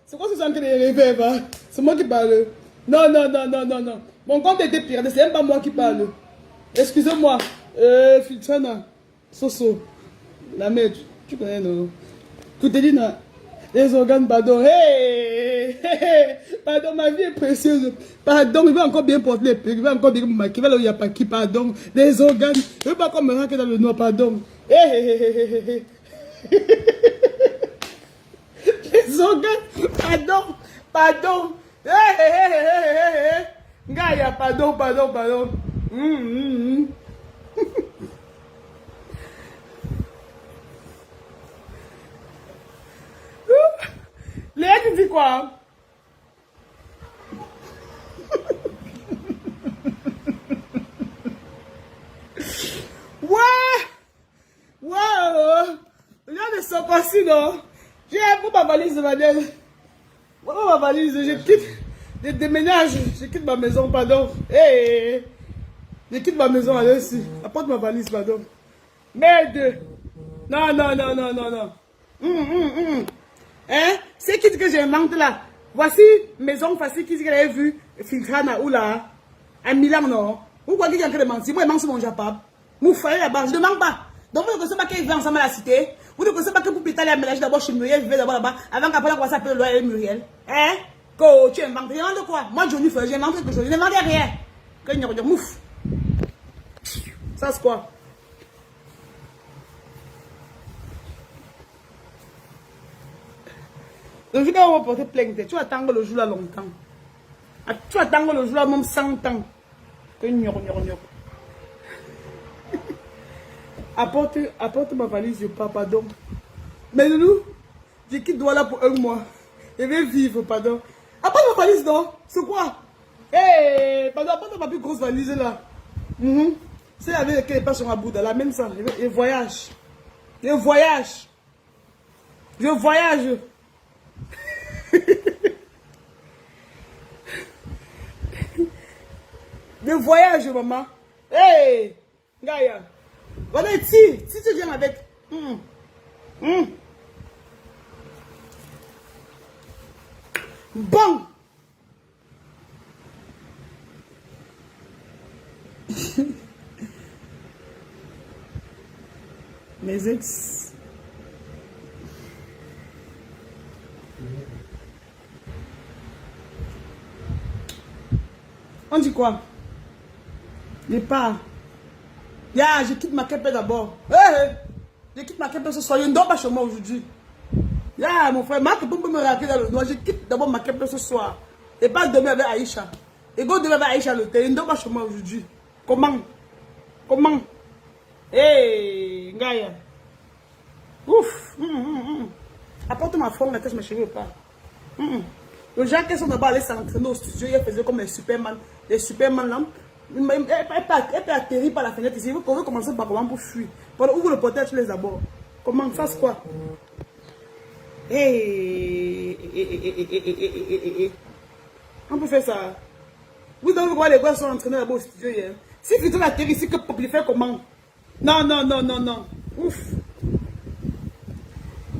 C'est quoi ce sont que les rêves, hein? C'est moi qui parle. Non. Mon compte était piraté, c'est même pas moi qui parle. Excusez-moi. Filtrana. Soso. La mère, tu connais, non? Coutelina. Les organes, pardon. Pardon, ma vie est précieuse. Pardon, il va encore bien porter les perruques. Il va encore bien me maquiller. Il va pas qui, pardon. Les organes. Il ne veut pas encore me rentrer dans le noir, pardon. Les organes, pardon. Gaïa, pardon. Léa, tu dis quoi? Ouais. Là, de son passé, non? J'ai un peu ma valise, madame. Voilà ma valise, je quitte. Je déménage, je quitte ma maison, pardon. Je quitte ma maison, allez-y. Apporte ma valise, pardon. Merde. Non. Hein? C'est qui que j'invente là? Voici maison facile qui avait vu Filtrana ou là. À Milan, non? Vous croyez qu'il y a que de mentir? Moi, je mange mon japap. Vous faites là-bas, je ne demande pas. Donc, vous ne connaissez pas qu'ils vivent ensemble à la cité? Vous ne connaissez pas que pour pétaler à mélanger d'abord chez Muriel, vivez d'abord là-bas, avant qu'après, on commence à appeler Loa et Muriel? Hein? Quand tu inventes, j'invente quoi? Moi, Johnny Feu, j'invente quelque chose, je n'invente rien. Que n'y a pas mouf. Ça, c'est quoi? Le jour où on va porter plainte, tu vas attendre le jour là longtemps. Tu vas attendre le jour là même 100 ans. Que n'y a pas. Apporte ma valise, je pars, pardon. Mais nous, je quitte Douala pour 1 mois. Je vais vivre, pardon. Apporte ma valise, non? C'est quoi? Pardon, apporte ma plus grosse valise là. C'est avec laquelle elle passe sur ma boude, la même ça. Je voyage. Je voyage, maman. Gaïa. Voilà, si tu viens avec. Bon. Mes ex. On dit quoi? Je pars. Je quitte ma Kepé d'abord. Je quitte ma Kepé ce soir. Je ne dors pas chez moi aujourd'hui. Mon frère, Marc peut me raquer dans le noir. Je quitte d'abord ma Kepé ce soir. Et pas demain avec Aïcha. Et go demain avec Aïcha à l'hôtel. Je ne dors pas chez moi aujourd'hui. Comment? Gaïa. Ouf. Apporte ma forme, la tête, mes cheveux pas. Les gens qui sont d'abord allés s'entraîner au studio, ils faisaient comme les Superman. Les Superman là. Elle peut atterrir par la fenêtre ici. Vous pouvez commencer par comment pour fuir. Voilà, ouvre le portail, tu les abords. Comment ça, c'est quoi? On peut faire ça. Vous devez voir les gars sont entraînés là-bas au studio hier. Si vous atterrir ici, que pour faire comment? Non. Ouf.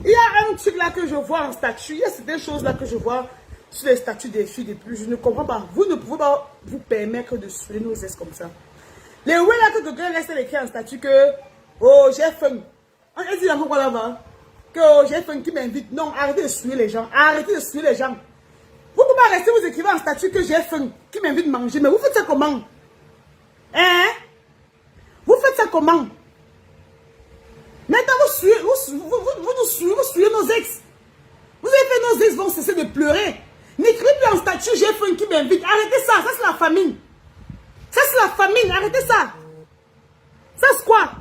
Il y a un truc là que je vois en statut. Il y a certaines choses là que je vois sur les statuts des filles depuis. Je ne comprends pas. Vous ne pouvez pas vous permettre de suivre nos ex comme ça. Les ouais là que quelqu'un reste écrit en statut que oh j'ai faim. On dit encore là-bas que oh, j'ai faim qui m'invite. Non, arrêtez de suivre les gens. Arrêtez de suivre les gens. Vous ne pouvez pas rester vous écrivez en statut que j'ai faim, qui m'invite à manger. Mais vous faites ça comment? Hein? Vous faites ça comment? Maintenant, vous suivez nos ex. Vous avez fait nos ex vont cesser de pleurer. N'écrivez plus en statut, j'ai faim, qui m'invite. Arrêtez ça, ça c'est la famine. Ça c'est la famine, arrêtez ça. Ça c'est quoi?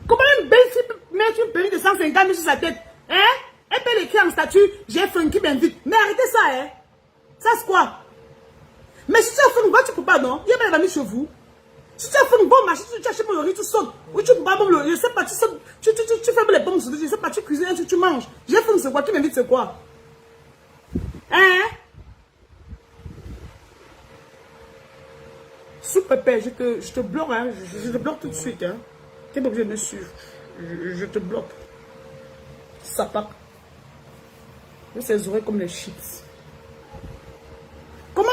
Comment une belle fille peut mettre une perruque de 150 000 sur sa tête? Hein? Elle peut l'écrire en statut, j'ai faim, qui m'invite. Mais arrêtez ça, hein? Ça c'est quoi? Mais si tu as fait une voix, tu ne peux pas, non? Il y a pas d'amis chez vous. Si tu as fait une bonne marché, tu achètes le riz, tu sautes. Ou tu bats le riz, je sais pas, tu sautes. Tu fais les pommes, je sais pas, tu cuisines, tu manges. J'ai faim, c'est quoi? Qui m'invite, c'est quoi? Hein? Sous pépé, je te bloque, hein? Je te bloque tout de suite, hein? Tu n'es pas obligé de me suivre. Je te bloque. Ça part. Je ces oreilles comme les chips. Comment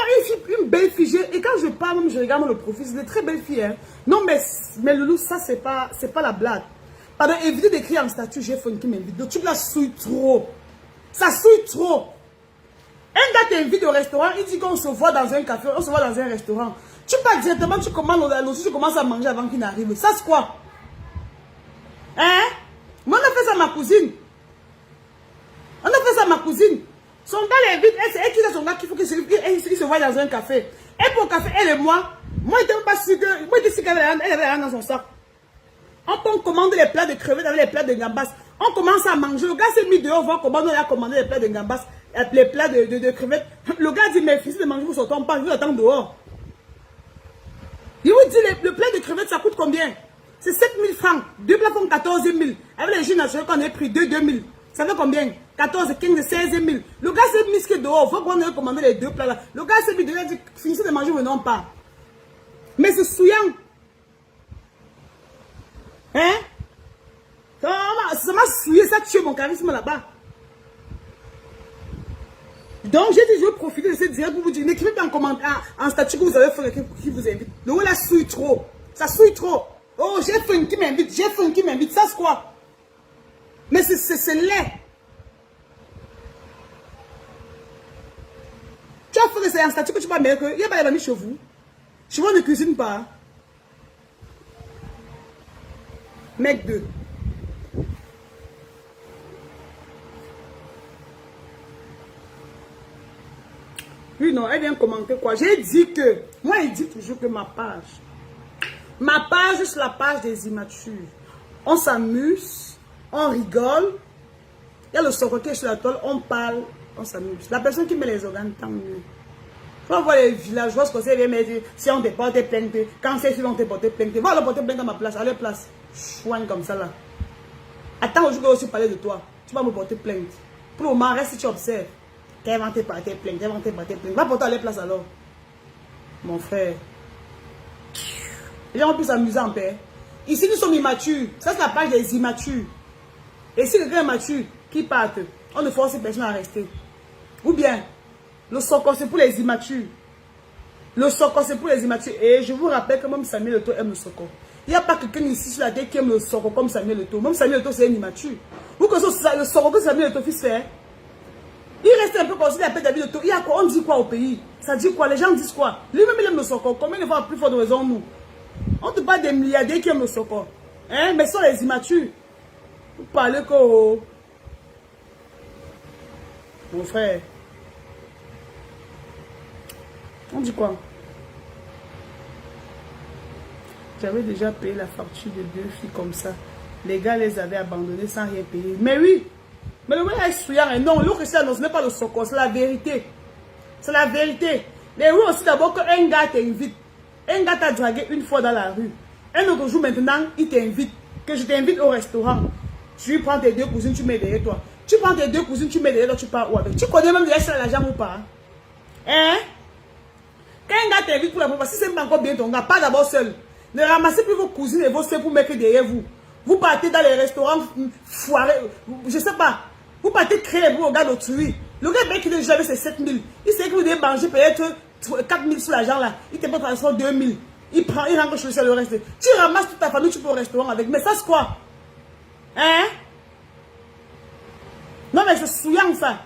une belle fille, et quand je parle, même je regarde le profil, c'est des très belles filles, hein? Non, mais Loulou, ça, c'est pas la blague. Pardon, évitez d'écrire en statut, j'ai faim, qui m'invite. Donc, tu la souilles trop. Ça souille trop. Un gars t'invite au restaurant, il dit qu'on se voit dans un café, on se voit dans un restaurant. Tu pars directement, tu commandes l'autre, tu commences à manger avant qu'il n'arrive. Ça, c'est quoi? Hein? Moi, on a fait ça à ma cousine. On a fait ça à ma cousine. Son gars l'invite, c'est elle qui a son gars qu'il faut qu'il se voie dans un café. Et pour le café, elle et moi je n'étais pas sûr que. Moi, je disais qu'elle avait rien dans son sac. On commande les plats de crevettes avec les plats de gambas. On commence à manger. Le gars s'est mis dehors, voir comment on a commandé les plats de gambas, les plats de crevettes. Le gars dit, mais fils de manger, vous sortez, on part, vous attendez dehors. Il vous dit, le plat de crevettes, ça coûte combien? C'est 7 000 francs. Deux plats font 14 000. Avec les jus naturels qu'on a pris, 2 000. Ça fait combien? 14, 15, 16 000. Le gars s'est mis dehors. Il faut qu'on ait commandé les deux plats là. Le gars s'est mis dehors. Il dit, finissez de manger, venons pas. Mais c'est souillant. Hein? Ça m'a souillé, ça tue mon charisme là-bas. Donc, j'ai dit, je vais profiter de cette direct pour vous dire, n'écrivez pas en commentaire, en statut que vous avez fait, qui vous invite. Le haut là souille trop. Ça souille trop. Oh, j'ai fait une qui m'invite, j'ai fait une qui m'invite. Ça, c'est quoi? Mais c'est laid. Tu as fait que c'est un statut que tu vas mettre, il n'y a pas d'amis chez vous. Chez vous, on ne cuisine pas. Mec 2. Oui, non, elle vient commenter quoi. J'ai dit que, moi, il dit toujours que ma page, c'est la page des immatures. On s'amuse, on rigole. Il y a le soroké sur la toile, on parle, on s'amuse. La personne qui met les organes, tant mieux. Quand on voit les villageois, ce qu'on sait, si on te porte plainte, quand c'est si on te porte plainte, va leur porter plainte à ma place, à leur place. Chouigne comme ça là. Attends, aujourd'hui, je vais aussi parler de toi. Tu vas me porter plainte. Pour le moment, reste si tu observes. T'es inventé par tes plaintes, Va porter à leur place alors. Mon frère. Les gens ont pu s'amuser en paix. Ici, nous sommes immatures. Ça, c'est la page des immatures. Et si quelqu'un est mature, qui parte, on ne force personne à rester. Ou bien, le socor, c'est pour les immatures. Le socor, c'est pour les immatures. Et je vous rappelle que même Samuel Eto'o aime le socor. Il n'y a pas quelqu'un ici sur la tête qui aime le socor comme Samuel Eto'o. Même Samuel Eto'o, c'est un immature. Vous connaissez le socor que Samuel Eto'o fils fait. Il reste un peu comme si il appelle David Eto'o. Il y a quoi? On dit quoi au pays? Ça dit quoi? Les gens disent quoi? Lui-même, il aime le socor. Combien de fois plus fort de raison nous? On te parle des milliardaires qui aiment le socor. Hein? Mais ce sont les immatures. Vous parlez que... Mon frère. On dit quoi? J'avais déjà payé la facture de 2 filles comme ça. Les gars les avaient abandonnées sans rien payer. Mais oui. Mais le gars est souillant. Non, l'autre ici, ce n'est pas le socor. C'est la vérité. C'est la vérité. Mais oui aussi d'abord qu'un gars t'invite. Un gars t'a dragué une fois dans la rue. Un autre jour maintenant, il t'invite. Que je t'invite au restaurant. Tu prends tes 2 cousines, tu mets derrière toi. Tu prends tes 2 cousines, tu mets derrière toi, tu pars où avec? Tu connais même la jambe ou pas? Hein? Quand un gars t'invite pour la première fois, si c'est pas encore bien ton gars, pas d'abord seul. Ne ramassez plus vos cousines et vos soeurs pour mettre derrière vous. Vous partez dans les restaurants foirés, je sais pas. Vous partez créer vous au gars d'autrui. Le gars qui déjà avait ses 7 000. Il sait que vous devez manger peut-être 4 000 sur l'argent là. Il te peut transformer 2 000. Il prend, il rentre chez le reste. Tu ramasses toute ta famille, tu peux au restaurant avec. Mais ça c'est quoi? Hein? Non mais c'est souillant ça.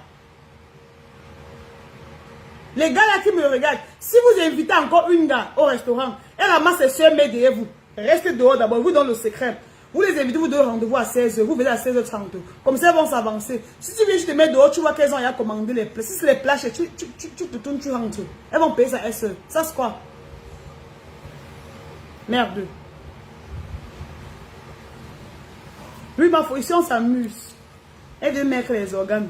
Les gars là qui me regardent, si vous invitez encore une gars au restaurant, elle ramasse ses soeurs mais derrière vous. Restez dehors d'abord, vous donnez le secret. Vous les invitez, vous donnez rendez-vous à 16h, vous venez à 16h30. Comme ça, elles vont s'avancer. Si tu viens, je te mets dehors, tu vois qu'elles ont déjà commandé les plats. Si c'est les plats, tu te tournes, tu rentres. Elles vont payer ça elles seules. Ça c'est quoi? Merde. Oui, ma foi, ici on s'amuse. Elle veut mettre les organes.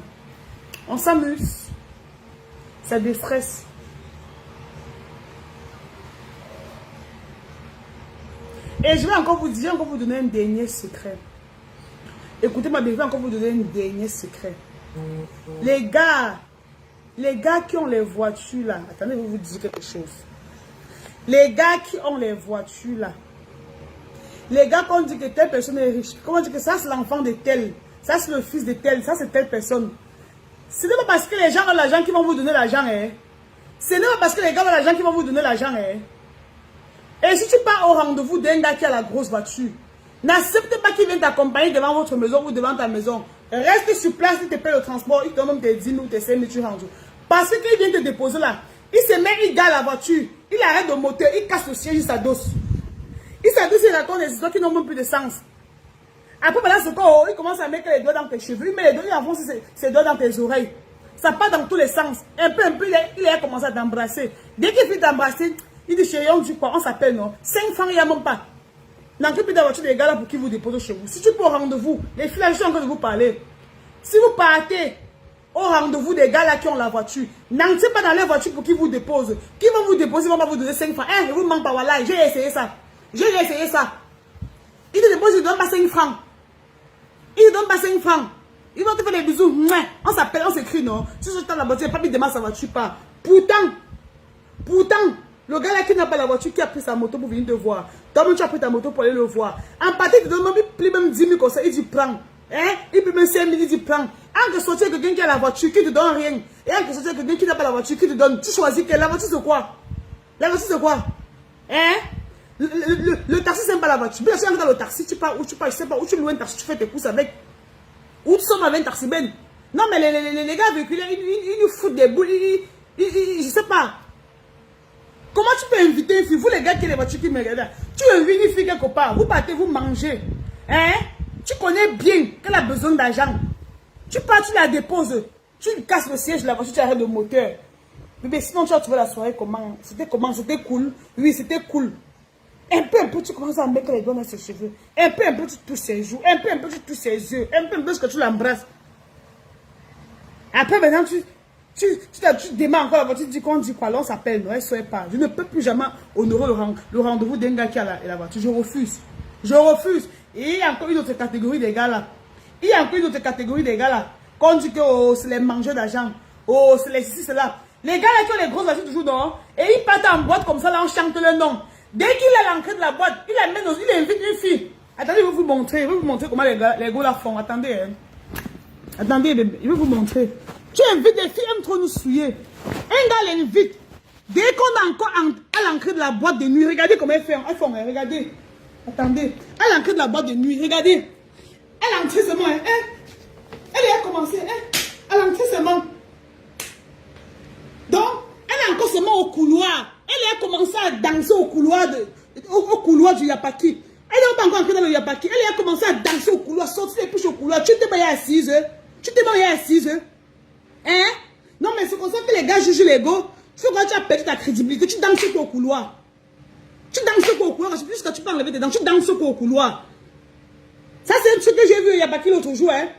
On s'amuse. Ça déstresse. Et je vais encore vous dire, encore vous donner un dernier secret. Écoutez-moi bien, je vais encore vous donner un dernier secret. Les gars qui ont les voitures là, attendez, je vais vous dire quelque chose. Les gars qui ont les voitures là, les gars qu'on dit que telle personne est riche, comment dire que ça c'est l'enfant de tel, ça c'est le fils de tel, ça c'est telle personne. Ce n'est pas parce que les gens ont l'argent qui vont vous donner l'argent. Hein. Ce n'est pas parce que les gars ont l'argent qui vont vous donner l'argent. Hein. Et si tu pars au rendez-vous d'un gars qui a la grosse voiture, n'accepte pas qu'il vienne t'accompagner devant votre maison ou devant ta maison. Reste sur place, il te paie le transport, il te donne même tes 10 000 ou tes 5 000, tu rentres. Parce qu'il vient te déposer là, il se met, il gare la voiture, il arrête le moteur, il casse le siège, il s'adosse. Il s'adosse, il raconte des histoires qui n'ont même plus de sens. Après, pendant ce temps, il commence à mettre les doigts dans tes cheveux, il met les doigts, il avance ses doigts dans tes oreilles. Ça part dans tous les sens. Un peu, il a commencé à t'embrasser. Dès qu'il finit d'embrasser, il dit, chérie, on dit quoi? On s'appelle, non? 5 francs, il n'y a même pas. N'enquête plus de la voiture des gars là pour qu'ils vous déposent chez vous. Si tu peux au rendez-vous, les filles là, je suis en train de vous parler. Si vous partez au rendez-vous des gars là qui ont la voiture, n'entrez pas dans leur voiture pour qu'ils vous déposent. Qui vont vous déposer, ils vont pas vous donner 5 francs. Eh, je vous manque pas, voilà, j'ai essayé ça. J'ai essayé ça. Ils te déposent, ils ne donnent pas 5 francs. Ils ne donnent pas 5 francs. Ils vont te faire des bisous. On s'appelle, on s'écrit, non. Si je suis dans la voiture, pas demande sa voiture pas. Pourtant, le gars là qui n'a pas la voiture, qui a pris sa moto pour venir te voir. Toi-même, tu as pris ta moto pour aller le voir. En partie, il te donne même 10 000 comme ça, il dit prends. Hein? Il peut même 5 000, il dit prends. En que sortir quelqu'un qui a la voiture, qui te donne rien. Et en que sortir quelqu'un qui n'a pas la voiture, qui te donne. Tu choisis que la voiture c'est quoi? La voiture c'est quoi? Hein? Le taxi c'est pas la voiture. Bien sûr, dans le taxi, tu pars où tu pars, je sais pas, où tu loues un taxi, tu fais tes courses avec. Où tu sommes avec un taxi ben. Non, mais les gars véhiculés, ils nous foutent des boules, je sais pas. Comment tu peux inviter une fille, vous les gars qui ont les voitures qui me regardent, tu invites une fille quelque part, vous partez, vous mangez. Hein? Tu connais bien qu'elle a besoin d'argent. Tu pars, tu la déposes, tu lui casses le siège de la voiture, tu arrêtes le moteur. Mais sinon, tu as trouvé la soirée comment? C'était cool? Oui, c'était cool. Un peu, tu commences à mettre les doigts dans ses cheveux. Un peu, tu touches ses joues. Un peu, tu touches ses yeux. Un peu, que tu l'embrasses. Après, maintenant, tu démarres encore la voiture, tu dis qu'on dit quoi, là on s'appelle, non, elle ne soit pas. Je ne peux plus jamais honorer le rendez-vous d'un gars qui a la voiture. Je refuse. Je refuse. Et il y a encore une autre catégorie des gars là. Il y a encore une autre catégorie des gars là. Qu'on dit que oh, c'est les mangeurs d'argent. Oh, c'est les ceci, c'est là. Les gars là qui ont les grosses voitures toujours dehors. Et ils partent en boîte comme ça, là on chante le nom. Dès qu'il a l'entrée de la boîte, il invite une fille. Attendez, je vais vous montrer comment les gars là font. Attendez, hein. Attendez, bébé, je vais vous montrer. Tu invites des filles, aiment trop nous souiller. Un gars l'invite. Dès qu'on est encore à l'entrée de la boîte de nuit, regardez comment elles font. Regardez. Attendez. À l'entrée de la boîte de nuit, regardez. Elle entrait seulement. Hein. Elle a commencé. Hein. Elle entrait seulement. Donc, elle est encore seulement au couloir. Elle a commencé à danser au couloir du Yapaki. Elle n'est pas encore entrée dans le Yapaki. Elle a commencé à danser au couloir, sortir les pouches au couloir. Tu t'es mariée à 6 heures. Hein? Non, mais c'est comme ça que les gars jugent les gars. C'est quand tu as perdu ta crédibilité, tu danses au couloir. Je sais plus ce que tu peux enlever tes dents. Tu danses au couloir. Ça, c'est un truc que j'ai vu il y a pas qui l'autre jour. Hein?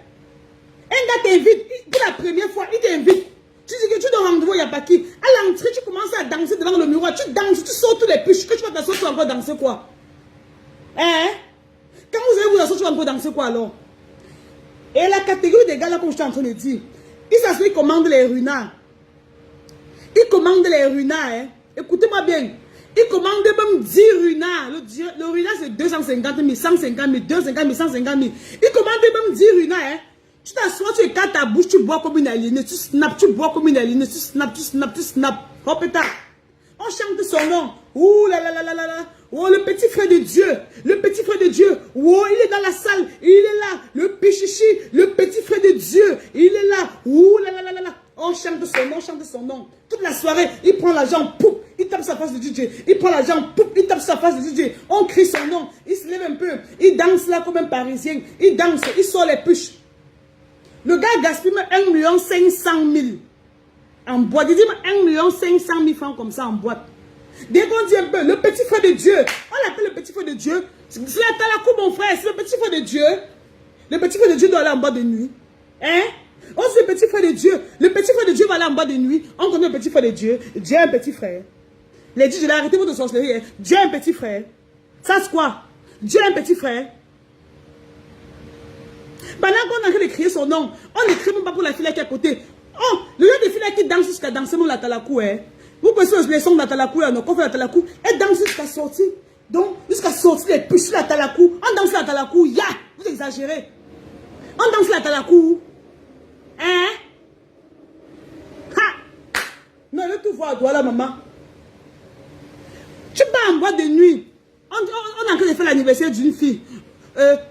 Un gars t'invite, pour la première fois, il t'invite. Tu dis que tu dois rendez-vous, il n'y a pas qui. À l'entrée, tu commences à danser devant le miroir. Tu danses, tu sors tous les puces. Que tu vas t'asseoir, tu vas encore danser quoi? Hein? Quand vous allez vous asseoir, tu vas encore danser quoi alors? Et la catégorie des gars là, comme je suis en train de dire, ils s'assoient, ils commandent les runards. Hein? Écoutez-moi bien. Ils commandent même 10 runards. Le runard, c'est 250 000, 150 000, 250 000, 150 000. Ils commandent même 10 runards. Hein? Tu t'assois, tu écartes ta bouche, tu bois comme une aliénée. Tu snaps, tu bois comme une aliénée. Tu snaps. Oh putain. On chante son nom. Ouh là là là là là là. Oh, le petit frère de Dieu. Le petit frère de Dieu. Oh, il est dans la salle. Il est là. Le pichichi. Le petit frère de Dieu. Il est là. Ouh là là là là là. On chante son nom, chante son nom. Toute la soirée, il prend l'argent, pouf, il tape sa face de DJ. Il prend l'argent, pouf, il tape sa face de DJ. On crie son nom, il se lève un peu. Il danse là comme un Parisien. Il danse, il sort les puches. Le gars gaspille 1 500 000 en boîte. Il dit 1 500 000 francs comme ça en boîte. Dès qu'on dit un peu, le petit frère de Dieu, on l'appelle le petit frère de Dieu. C'est la Talakou, mon frère, c'est le petit frère de Dieu. Le petit frère de Dieu doit aller en boîte de nuit. Hein? On dit le petit frère de Dieu. Le petit frère de Dieu va aller en boîte de nuit. On connaît le petit frère de Dieu. Dieu a un petit frère. Les dieux, je l'ai arrêté votre sorcellerie. Hein? Dieu a un petit frère. Ça c'est quoi? Dieu a un petit frère. Pendant qu'on est en train de crier son nom, on ne crie même pas pour la fille qui est à côté. Oh, le genre de fille qui danse jusqu'à danser mon la Talakou. Hein? Vous pouvez les sons de la Talakou, on fait la Talakou. Elle danse jusqu'à sortir. Donc, jusqu'à sortir les puces la Talakou. On danse la Talakou. Ya! Vous exagérez. On danse la Talakou. Hein? Ha! Non, le tout voir à toi là, maman. Tu pars en boîte de nuit. On est en train de faire l'anniversaire d'une fille.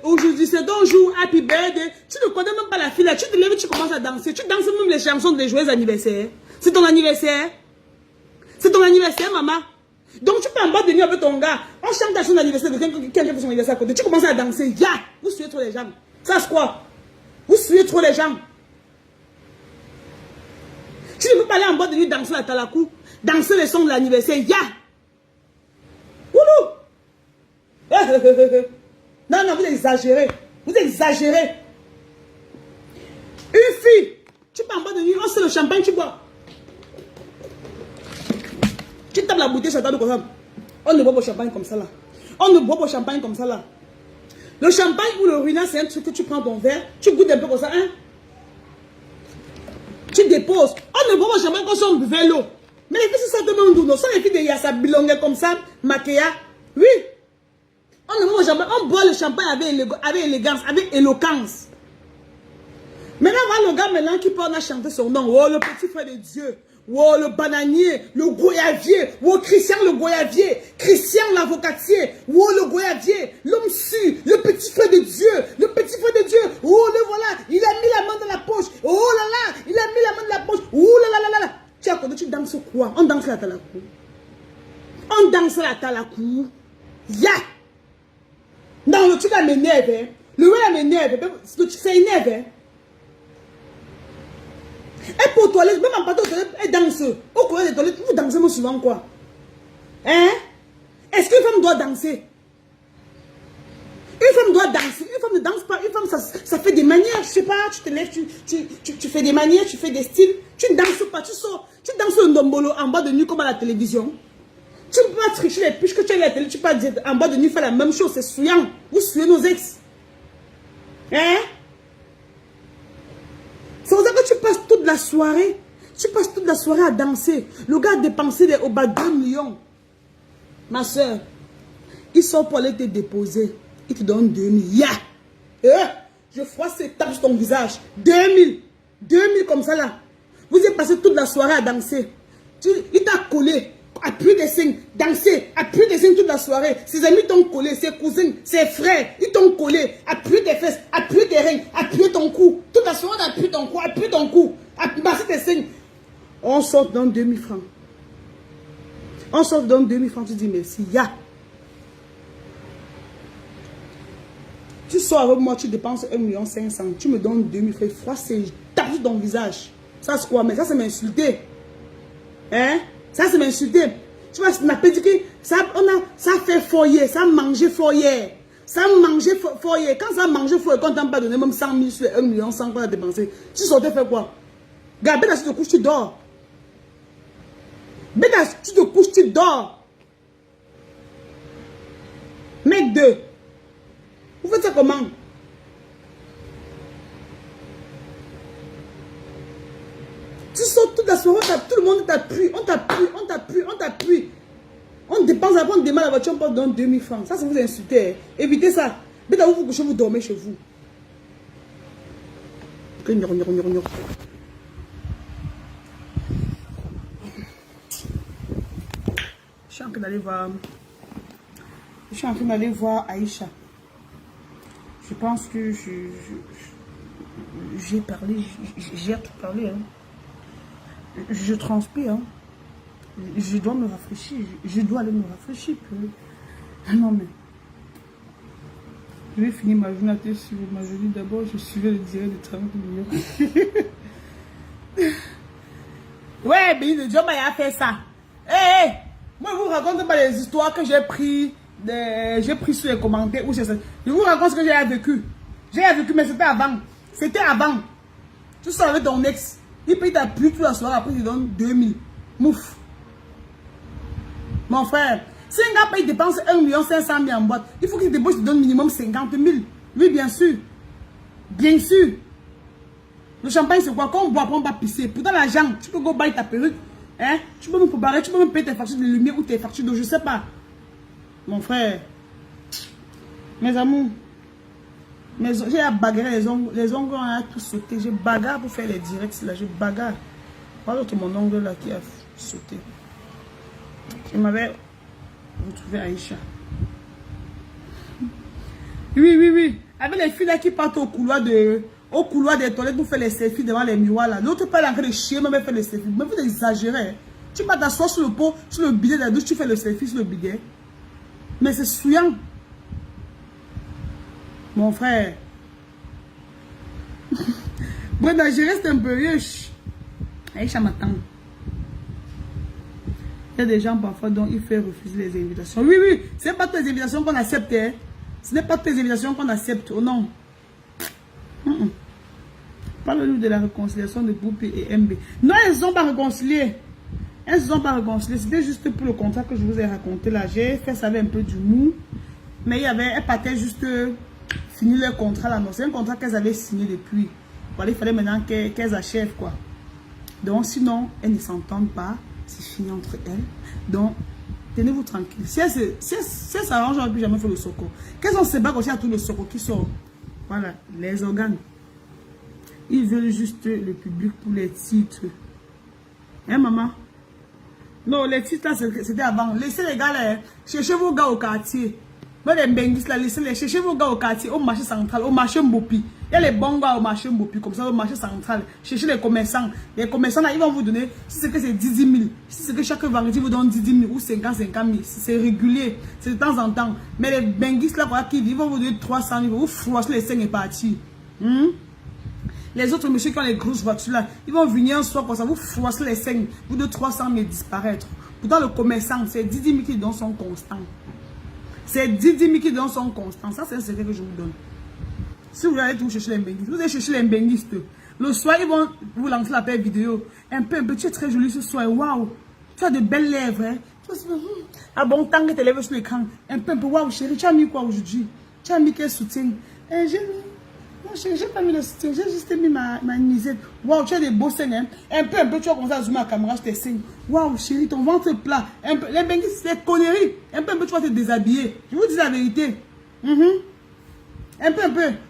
Aujourd'hui, c'est ton jour, happy birthday. Tu ne connais même pas la fille là. Tu te lèves, tu commences à danser. Tu danses même les chansons des joyeux anniversaires. C'est ton anniversaire. C'est ton anniversaire, maman. Donc tu peux en boîte de nuit avec ton gars. On chante à son anniversaire de quelqu'un fait son anniversaire à côté. Tu commences à danser. Ya! Vous suivez trop les gens. Ça c'est quoi? Vous suivez trop les gens. Tu ne peux pas aller en boîte de nuit danser la Talakou. Danser les sons de l'anniversaire. Ya! Oulou! Non, non, vous exagérez. Vous exagérez. Une fille, tu peux en boîte de nuit, on sait le champagne, tu bois. Tu tapes la bouteille, ça tape comme ça. On ne boit pas le champagne comme ça là. On ne boit pas le champagne comme ça là. Le champagne ou le ruinant, c'est un truc que tu prends ton verre, tu goûtes un peu comme ça, hein. Tu déposes. On ne boit pas le champagne comme ça, on buvait l'eau. Mais les filles, c'est ça demande d'où. Ça, les filles de Yassa bilongue comme ça, maquilla. Oui. On ne boit pas le champagne, on boit le champagne avec élégance, avec éloquence. Maintenant, voilà le gars maintenant qui peut en chanter son nom. Oh, le petit frère de Dieu. Oh, le bananier, le goyavier. Oh, Christian le goyavier. Christian l'avocatier. Oh, le goyavier. L'homme su. Le petit frère de Dieu. Le petit frère de Dieu. Oh, le voilà. Il a mis la main dans la poche. Oh là là. Il a mis la main dans la poche. Oh là là là là. Tu as connu, tu danses quoi? On danse la Talakou. On danse la Talakou. Ya. Non, le truc là m'énerve. Hein. Le ouais là m'énerve. C'est énerve. Hein. Et pour toilette, même en partant aux toilettes, elle danse. Au courant des toilettes, vous dansez souvent quoi? Hein? Est-ce qu'une femme doit danser? Une femme doit danser. Une femme ne danse pas. Une femme, ça fait des manières. Je sais pas, tu te lèves, tu fais des manières, tu fais des styles. Tu ne danses pas, tu sors. Tu danses un dombolo en bas de nuit comme à la télévision. Tu ne peux pas tricher les puces que tu as à la télé. Tu peux pas dire en bas de nuit faire la même chose. C'est souillant. Vous souillez nos ex. Hein? C'est pour ça que tu passes toute la soirée. Tu passes toute la soirée à danser. Le gars a dépensé au bas 2 millions. Ma soeur, il sort pour aller te déposer. Il te donne 2000. Ya! Je froisse et tape sur ton visage. 2000. 2000 comme ça là. Vous avez passé toute la soirée à danser. Il t'a collé. Appuie des signes. Danser. Appuie des signes toute la soirée. Ses amis t'ont collé. Ses cousins. Ses frères. Ils t'ont collé. Appuie tes fesses. Appuie tes reins. Appuie ton cou. Toute la soirée, appuie ton cou. Appuie ton cou. Appuie tes signes. On sort dans 2000 francs. On sort dans 2000 francs. Tu dis merci. Ya. Tu sors avec moi. Tu dépenses 1 500 000. Tu me donnes 2000 francs. Froisse et tape sur ton visage. Ça c'est quoi? Mais ça c'est m'insulter. Hein? Ça c'est m'insulter. Tu vois, on a dit que ça fait foyer, ça mangeait foyer. Ça mangeait foyer. Quand ça mangeait foyer, quand on t'a pas donné même 100 000 sur 1 million 100 qu'on a dépensé, tu sortais faire quoi? Gabé, tu te couches, tu dors. Béda, tu te couches, tu dors. Mec 2. Vous faites ça comment? Tu sors toute la soirée, tout le monde t'appuie, on t'appuie, on t'appuie, on t'appuie. On dépense avant, on démarre la voiture, on peut donner 2000 francs. Ça, c'est vous insulter. Évitez ça. Béda, vous vous couchez, vous dormez chez vous. Je suis en train d'aller voir. Je suis en train d'aller voir Aïcha. Je pense que j'ai parlé, j'ai tout parlé. Hein. Je transpire. Hein. Je dois me rafraîchir. Je dois aller me rafraîchir. Non, mais... Je vais finir ma journée à te suivre. Ma journée d'abord, je suivais le direct de 30 millions. Ouais, Béni de Dieu m'a fait ça. Hé, moi, je vous raconte pas les histoires que j'ai pris sur les commentaires. Je vous raconte ce que j'ai vécu. J'ai vécu, mais c'était avant. C'était avant. Tu sors avec ton ex. Il paye ta pluie toute la soirée, après il te donne 2000. Mouf. Mon frère, si un gars paye dépense 1 500 000 en boîte, il faut qu'il te donne minimum 50 000. Oui, bien sûr. Bien sûr. Le champagne, c'est quoi? Quand on boit, on va pisser. Pourtant, l'argent, tu peux go buy ta perruque. Hein? Tu peux me préparer, tu peux me payer tes factures de lumière ou tes factures d'eau, je sais pas. Mon frère. Mes amours. J'ai à bagarrer les ongles. Les ongles ont tout sauté. J'ai bagarre pour faire les directs là. Je bagarre. Voilà que mon ongle là qui a sauté. Je m'avais retrouvé Aïcha. Oui. Avec les filles là qui partent au couloir des toilettes pour faire les selfies devant les miroirs là. L'autre part en train de chier, même faire les selfies. Mais vous exagérez. Hein. Tu vas t'asseoir sur le pot, sur le bidet de la douche, tu fais le selfie sur le bidet. Mais c'est souillant. Mon frère. Brenda, je reste un peu riche. Aïcha m'attend. Il y a des gens parfois dont il fait refuser les invitations. Oui. Ce n'est pas toutes les invitations qu'on accepte. Hein. Ce n'est pas toutes les invitations qu'on accepte. Oh non. Parle-nous de la réconciliation de Boupé et MB. Non, elles ne sont pas réconciliées. Elles ne sont pas réconciliées. C'était juste pour le contrat que je vous ai raconté là. J'ai fait ça avec un peu d'humour. Mais elles partaient juste finir leur contrat là. C'est un contrat qu'elles avaient signé depuis. Voilà, il fallait maintenant qu'elles achèvent quoi. Donc sinon, elles ne s'entendent pas. C'est fini entre elles. Donc, tenez-vous tranquille. Si elles s'arrangent, on ne peut jamais faire le soco. Qu'elles ont se battre aussi à tout le soco qui sort. Voilà, les organes. Ils veulent juste le public pour les titres. Hein, maman? Non, les titres là, c'était avant. Laissez les gars là. Cherchez vos gars au quartier. Moi, les benguis là, laissez-les. Cherchez vos gars au quartier, au marché central, au marché Mbopi. Il y a les bons gars au marché Mbopi, comme ça, au marché central. Cherchez les commerçants. Les commerçants là, ils vont vous donner, si c'est que c'est 10 000, si c'est que chaque vendredi vous donne 10 000 ou 50 000, c'est régulier. C'est de temps en temps. Mais les benguis là, voilà, qui vont vous donner 300 000, vous froissez les 5 et partir. Les autres messieurs qui ont les grosses voitures là, ils vont venir un soir comme ça, vous froissez les 5, vous de 300 000 disparaître. Pourtant, le commerçant, c'est 10 000 qui donnent son constant. C'est 10 000 qui donnent son constant. Ça, c'est un secret que je vous donne. Si vous allez tout chercher les benguistes, vous allez chercher les benguistes. Le soir, ils vont vous lancer la paire vidéo. Un peu, tu es très jolie ce soir. Waouh, tu as de belles lèvres. Hein? Ah bon, tant que tes lèvres sur l'écran. Un peu, waouh, chérie, tu as mis quoi aujourd'hui? Tu as mis quel soutien? Non, chérie, j'ai pas mis le soutien, j'ai juste mis ma nuisette. Waouh, tu as des beaux seins. Hein? Un peu, tu vas commencer à zoomer à la caméra sur tes seins. Waouh, chérie, ton ventre plat. Un peu, les benguistes, c'est des conneries. Un peu, tu vas te déshabiller. Je vous dis la vérité. Un peu,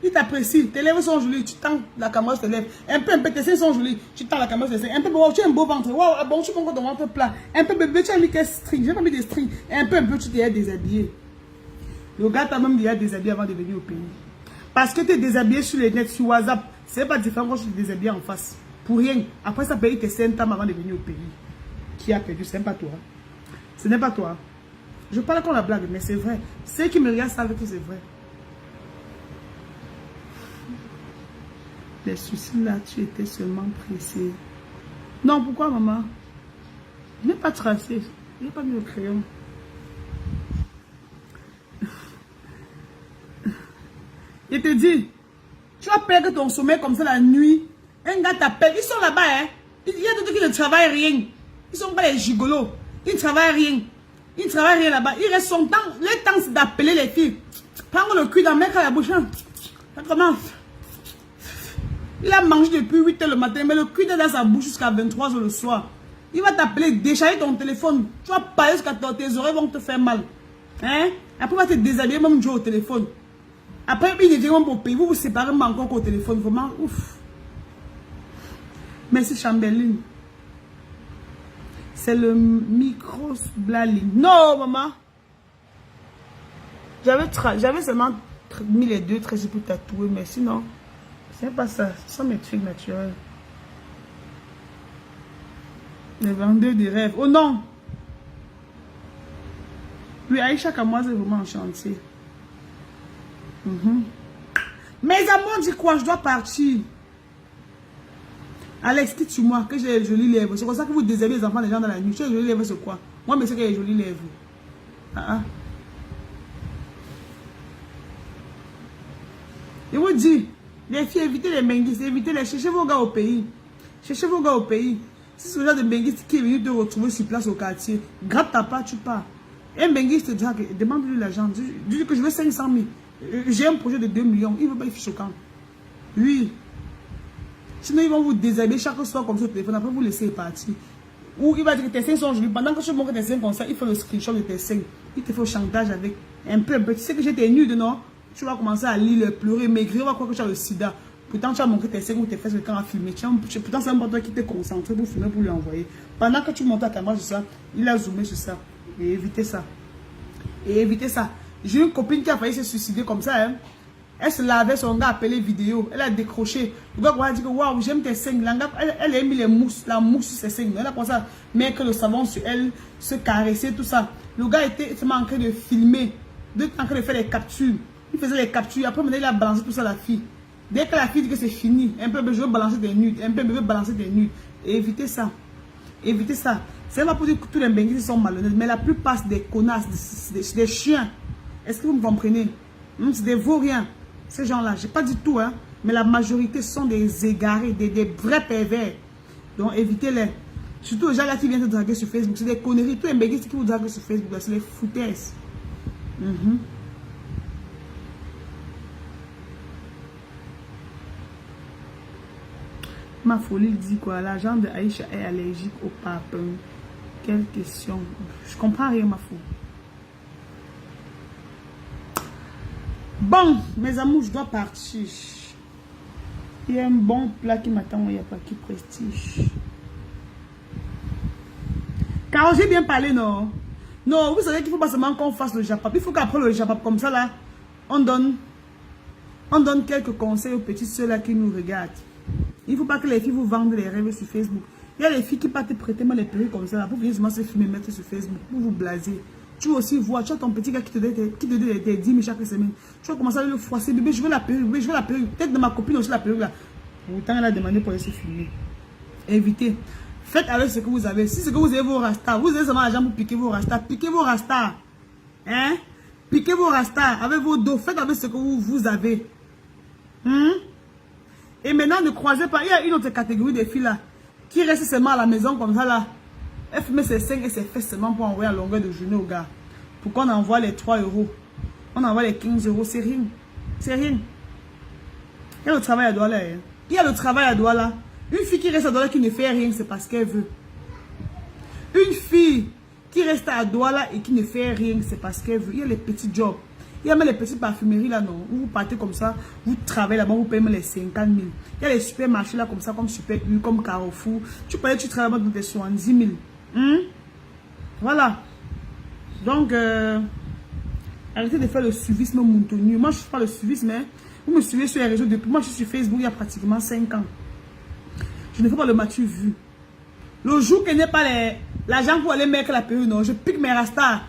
ils t'apprécient. Tes lèvres sont jolies, tu tends la caméra sur tes lèvres. Un peu, tes seins sont jolis, tu tends la caméra sur tes seins. Un peu, wow, tu as un beau ventre. Waouh, ah bon, tu prends ton ventre plat. Un peu, bébé, tu as mis quel string? J'ai pas mis des strings. Un peu, tu t'es déshabillé. Le gars t'a même déjà déshabillé avant de venir au pays. Parce que tu es déshabillé sur les nets, sur WhatsApp. C'est pas différent quand tu te déshabilles en face. Pour rien. Après, ça paye tes 5 ans avant de venir au pays. Qui a perdu? Ce n'est pas toi. Ce n'est pas toi. Je parle comme la blague, mais c'est vrai. Ceux qui me regardent savent que c'est vrai. Les soucis là, tu étais seulement pressé. Non, pourquoi maman? Je n'ai pas tracé. Je n'ai pas mis le crayon. Je te dis, tu vas perdre ton sommeil comme ça la nuit. Un gars t'appelle, ils sont là-bas, hein. Il y a d'autres qui ne travaillent rien. Ils sont pas les gigolos. Ils ne travaillent rien. Ils ne travaillent rien là-bas. Ils restent son temps. Le temps, c'est d'appeler les filles. Prends le cul dans la bouche. Ça commence. Il a mangé depuis 8 h le matin, mais le cul est dans sa bouche jusqu'à 23 h le soir. Il va t'appeler, décharger ton téléphone. Tu vas parler jusqu'à tes oreilles vont te faire mal. Hein? Après, il va te déshabiller, même jouer au téléphone. Après, il est vraiment beau pays. Vous vous séparez même encore qu'au téléphone. Vraiment, ouf. Merci, Chamberlain. C'est le micro blali. Non, maman. J'avais seulement mis les 2 traits pour tatouer, mais sinon, c'est pas ça. Ce sont mes trucs naturels. Les vendeurs de rêves. Oh non! Oui, Aïcha Kamoise est vraiment en chantier. Mes amours, dis quoi? Je dois partir. Alex, quitte sur moi, que j'ai les jolies lèvres. C'est comme ça que vous déshabillez les enfants des gens dans la nuit. Tu as les jolies lèvres, c'est quoi? Moi, mais c'est qu'il y a les jolies lèvres. Je vous dis, les filles, évitez les menguistes, évitez les... Cherchez vos gars au pays. Cherchez vos gars au pays. Si c'est le genre de menguiste qui est venu te retrouver sur place au quartier, gratte ta part, tu pars. Un menguiste demande-lui l'argent. Dis que je veux 500 000. J'ai un projet de 2 millions. Il ne veut pas, il fiche au camp. Oui. Sinon, ils vont vous déshabiller chaque soir comme ça au téléphone. Après, vous laissez partir. Ou il va dire que tes seins sont jolis. Pendant que tu montres tes seins comme ça, il fait le screenshot de tes seins. Il te fait le chantage avec un peu. Tu sais que j'étais nude, non? Tu vas commencer à lire, pleurer, maigrir. On va croire que tu as le sida. Pourtant, tu as montré tes seins ou tes fesses quand à filmer. Pourtant, c'est un pas toi qui t'es concentré pour filmer, pour lui envoyer. Pendant que tu montes ta caméra sur ça, il a zoomé sur ça. Et évitez ça. Et évitez ça. J'ai une copine qui a failli se suicider comme ça. Hein. Elle se lavait, son gars appelé vidéo. Elle a décroché. Le gars a dit que waouh, j'aime tes seins. Elle a mis la mousse sur ses seins. Elle a commencé à mettre le savon sur elle, se caresser, tout ça. Le gars était en train de filmer, en train de faire des captures. Il faisait les captures. Après, maintenant, il a balancé tout ça à la fille. Dès que la fille dit que c'est fini, un peu, je veux balancer des nudes. Un peu, je veux balancer des nudes. Et évitez ça. Évitez ça. C'est pas pour dire que tous les benguistes sont malhonnêtes, mais la plupart des connasses, des chiens. Est-ce que vous me comprenez? C'est des vauriens. Ces gens-là, je n'ai pas dit tout, hein, mais la majorité sont des égarés, des vrais pervers. Donc évitez-les. Surtout les gens là qui viennent te draguer sur Facebook, c'est des conneries. Tous les benguistes qui vous draguent sur Facebook, c'est les foutaises. Ma folie dit quoi? L'agent de Aïcha est allergique au papin. Quelle question? Je comprends rien, ma folie. Bon, mes amours, je dois partir. Il y a un bon plat qui m'attend, il n'y a pas qui prestige. Car j'ai bien parlé, non? Non, vous savez qu'il ne faut pas seulement qu'on fasse le japap. Il faut qu'après le japap comme ça, là, on donne quelques conseils aux petites soeurs là qui nous regardent. Il ne faut pas que les filles vous vendent les rêves sur Facebook. Il y a les filles qui partent te prêter les perruques comme ça, là, pour venir se filmer, mettre sur Facebook, pour vous blaser. Tu vas aussi voir, tu as ton petit gars qui te donne des 10 000 chaque semaine. Tu vas commencer à le froisser, bébé, je veux la perruque, bébé, je veux la perruque. Peut-être de ma copine aussi la perruque là. Pourtant, elle a demandé pour aller se filmer. Évitez. Faites avec ce que vous avez. Si ce que vous avez vos rastas, vous avez seulement l'argent pour piquer vos rastas. Piquez vos rastas. Hein? Piquez vos rastas avec vos dos. Faites avec ce que vous avez. Et maintenant, ne croisez pas. Il y a une autre catégorie de filles là qui restent seulement à la maison comme ça là. Elle met ses seins et ses fesses seulement pour envoyer à longueur de journée au gars. Pourquoi on envoie les 3 €? On envoie les 15 €. C'est rien. C'est rien. Il y a le travail à Douala. Hein. Il y a le travail à Douala. Une fille qui reste à Douala qui ne fait rien, c'est parce qu'elle veut. Une fille qui reste à Douala et qui ne fait rien, c'est parce qu'elle veut. Il y a les petits jobs. Il y a même les petites parfumeries là, non? Où vous partez comme ça, vous travaillez là-bas, vous payez même les 50 000. Il y a les supermarchés là comme ça, comme Super U, comme Carrefour. Tu peux aller, tu travailles dans tes 70 000. Voilà. Donc, arrêtez de faire le suivisme montonnier. Moi, je ne fais pas le suivisme, mais vous me suivez sur les réseaux depuis. Moi, je suis sur Facebook il y a pratiquement 5 ans. Je ne fais pas le matu vu. Le jour qu'il n'y a pas l'argent pour aller mettre la perruque, non, je pique mes rastas.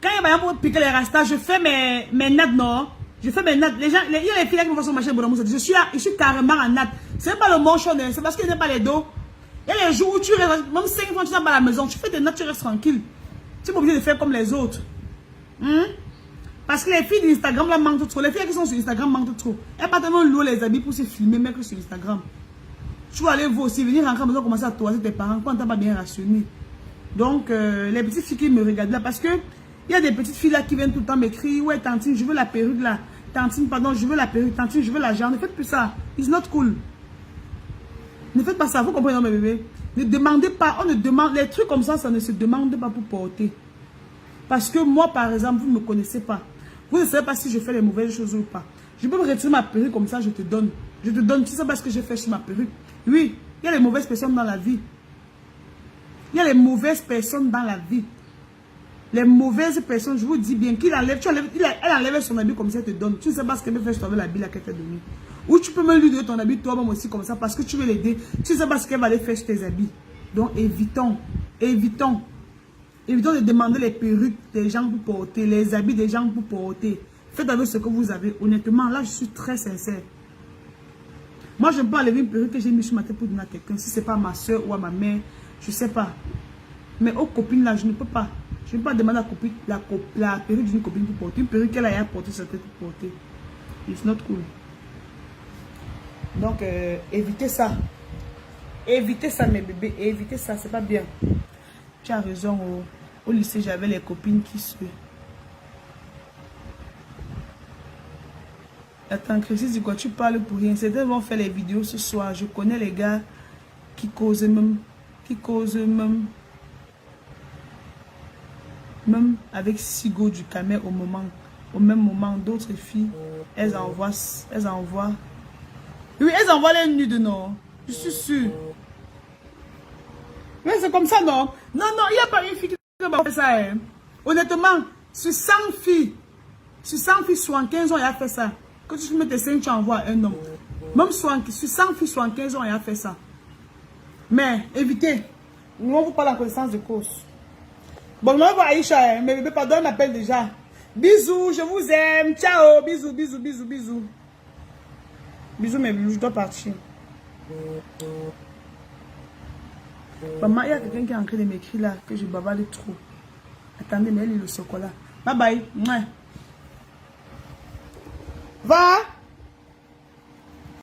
Quand il y a rien pour piquer les rastas, je fais mes nattes, non. Je fais mes nattes. Les gens, il y a les filles qui me font son machin de je suis carrément en natte. C'est pas le motion, c'est parce qu'il n'y a pas les dos. Il y a les jours où tu restes, même 5 fois tu n'as pas à la maison, tu fais tes nattes, tu restes tranquille. Tu n'es pas obligé de faire comme les autres. Parce que les filles d'Instagram là mentent trop. Les filles qui sont sur Instagram mentent trop. Elles pas tellement louer les habits pour se filmer, même que sur Instagram. Tu vas aller vous aussi venir rentrer à la maison, commencer à toiser tes parents quand tu n'as pas bien rationné. Donc, les petites filles qui me regardent là, parce que il y a des petites filles là qui viennent tout le temps m'écrire, ouais, tantine, je veux la perruque là. Tantine, pardon, je veux la perruque. Tantine, je veux l'argent. Ne faites plus ça. It's not cool. Ne faites pas ça. Vous comprenez, mes bébés? Ne demandez pas. On ne demande. Les trucs comme ça ne se demande pas pour porter. Parce que moi, par exemple, vous ne me connaissez pas. Vous ne savez pas si je fais les mauvaises choses ou pas. Je peux me retirer ma perruque comme ça, je te donne. Je te donne. Tu sais pas ce que j'ai fait sur ma perruque. Oui, il y a les mauvaises personnes dans la vie. Il y a les mauvaises personnes dans la vie. Les mauvaises personnes, je vous dis bien, qu'il enlève, elle enlève son habit comme ça, elle te donne. Tu ne sais pas ce qu'elle veut faire, je t'enlève l'habit là qu'elle t'a donné. Ou tu peux me lui donner ton habit toi-même aussi comme ça parce que tu veux l'aider. Tu ne sais pas ce qu'elle va aller faire sur tes habits. Donc, évitons de demander les perruques des gens pour porter, les habits des gens pour porter. Faites avec ce que vous avez. Honnêtement, là, je suis très sincère. Moi, je ne peux pas enlever une perruque que j'ai mise sur ma tête pour donner à quelqu'un. Si ce n'est pas à ma soeur ou à ma mère, je ne sais pas. Mais aux copines, là, je ne peux pas. Je ne peux pas demander à la perruque d'une copine pour porter. Une perruque qu'elle a portée sur sa tête pour porter. It's not cool. Donc, évitez ça. Évitez ça, mes bébés. Évitez ça, c'est pas bien. Tu as raison. Au lycée, j'avais les copines qui se... Attends, Christy, dis quoi? Tu parles pour rien. Certains vont faire les vidéos ce soir. Je connais les gars qui causent même... Même avec Sigo du Camer au même moment, d'autres filles, elles envoient. Oui, elles envoient les nudes, non? Je suis sûre. Mais c'est comme ça, non? Non, il n'y a pas une fille qui va faire ça. Hein. Honnêtement, sur 100 filles, 75 ans, il a fait ça. Quand tu mets tes seins, tu envoies un homme. Même sur 100 filles, 75 ans, il a fait ça. Mais évitez. Nous, on vous parle en connaissance de cause. Bon, moi, Aïcha, hein, mes bébés, pardon, m'appelle déjà. Bisous, je vous aime. Ciao, bisous. Bisous, mes bébés, je dois partir. Maman, il y a quelqu'un qui est en train de m'écrire là, que je bavarde trop. Attendez, mais elle est le chocolat. Bye bye. Va.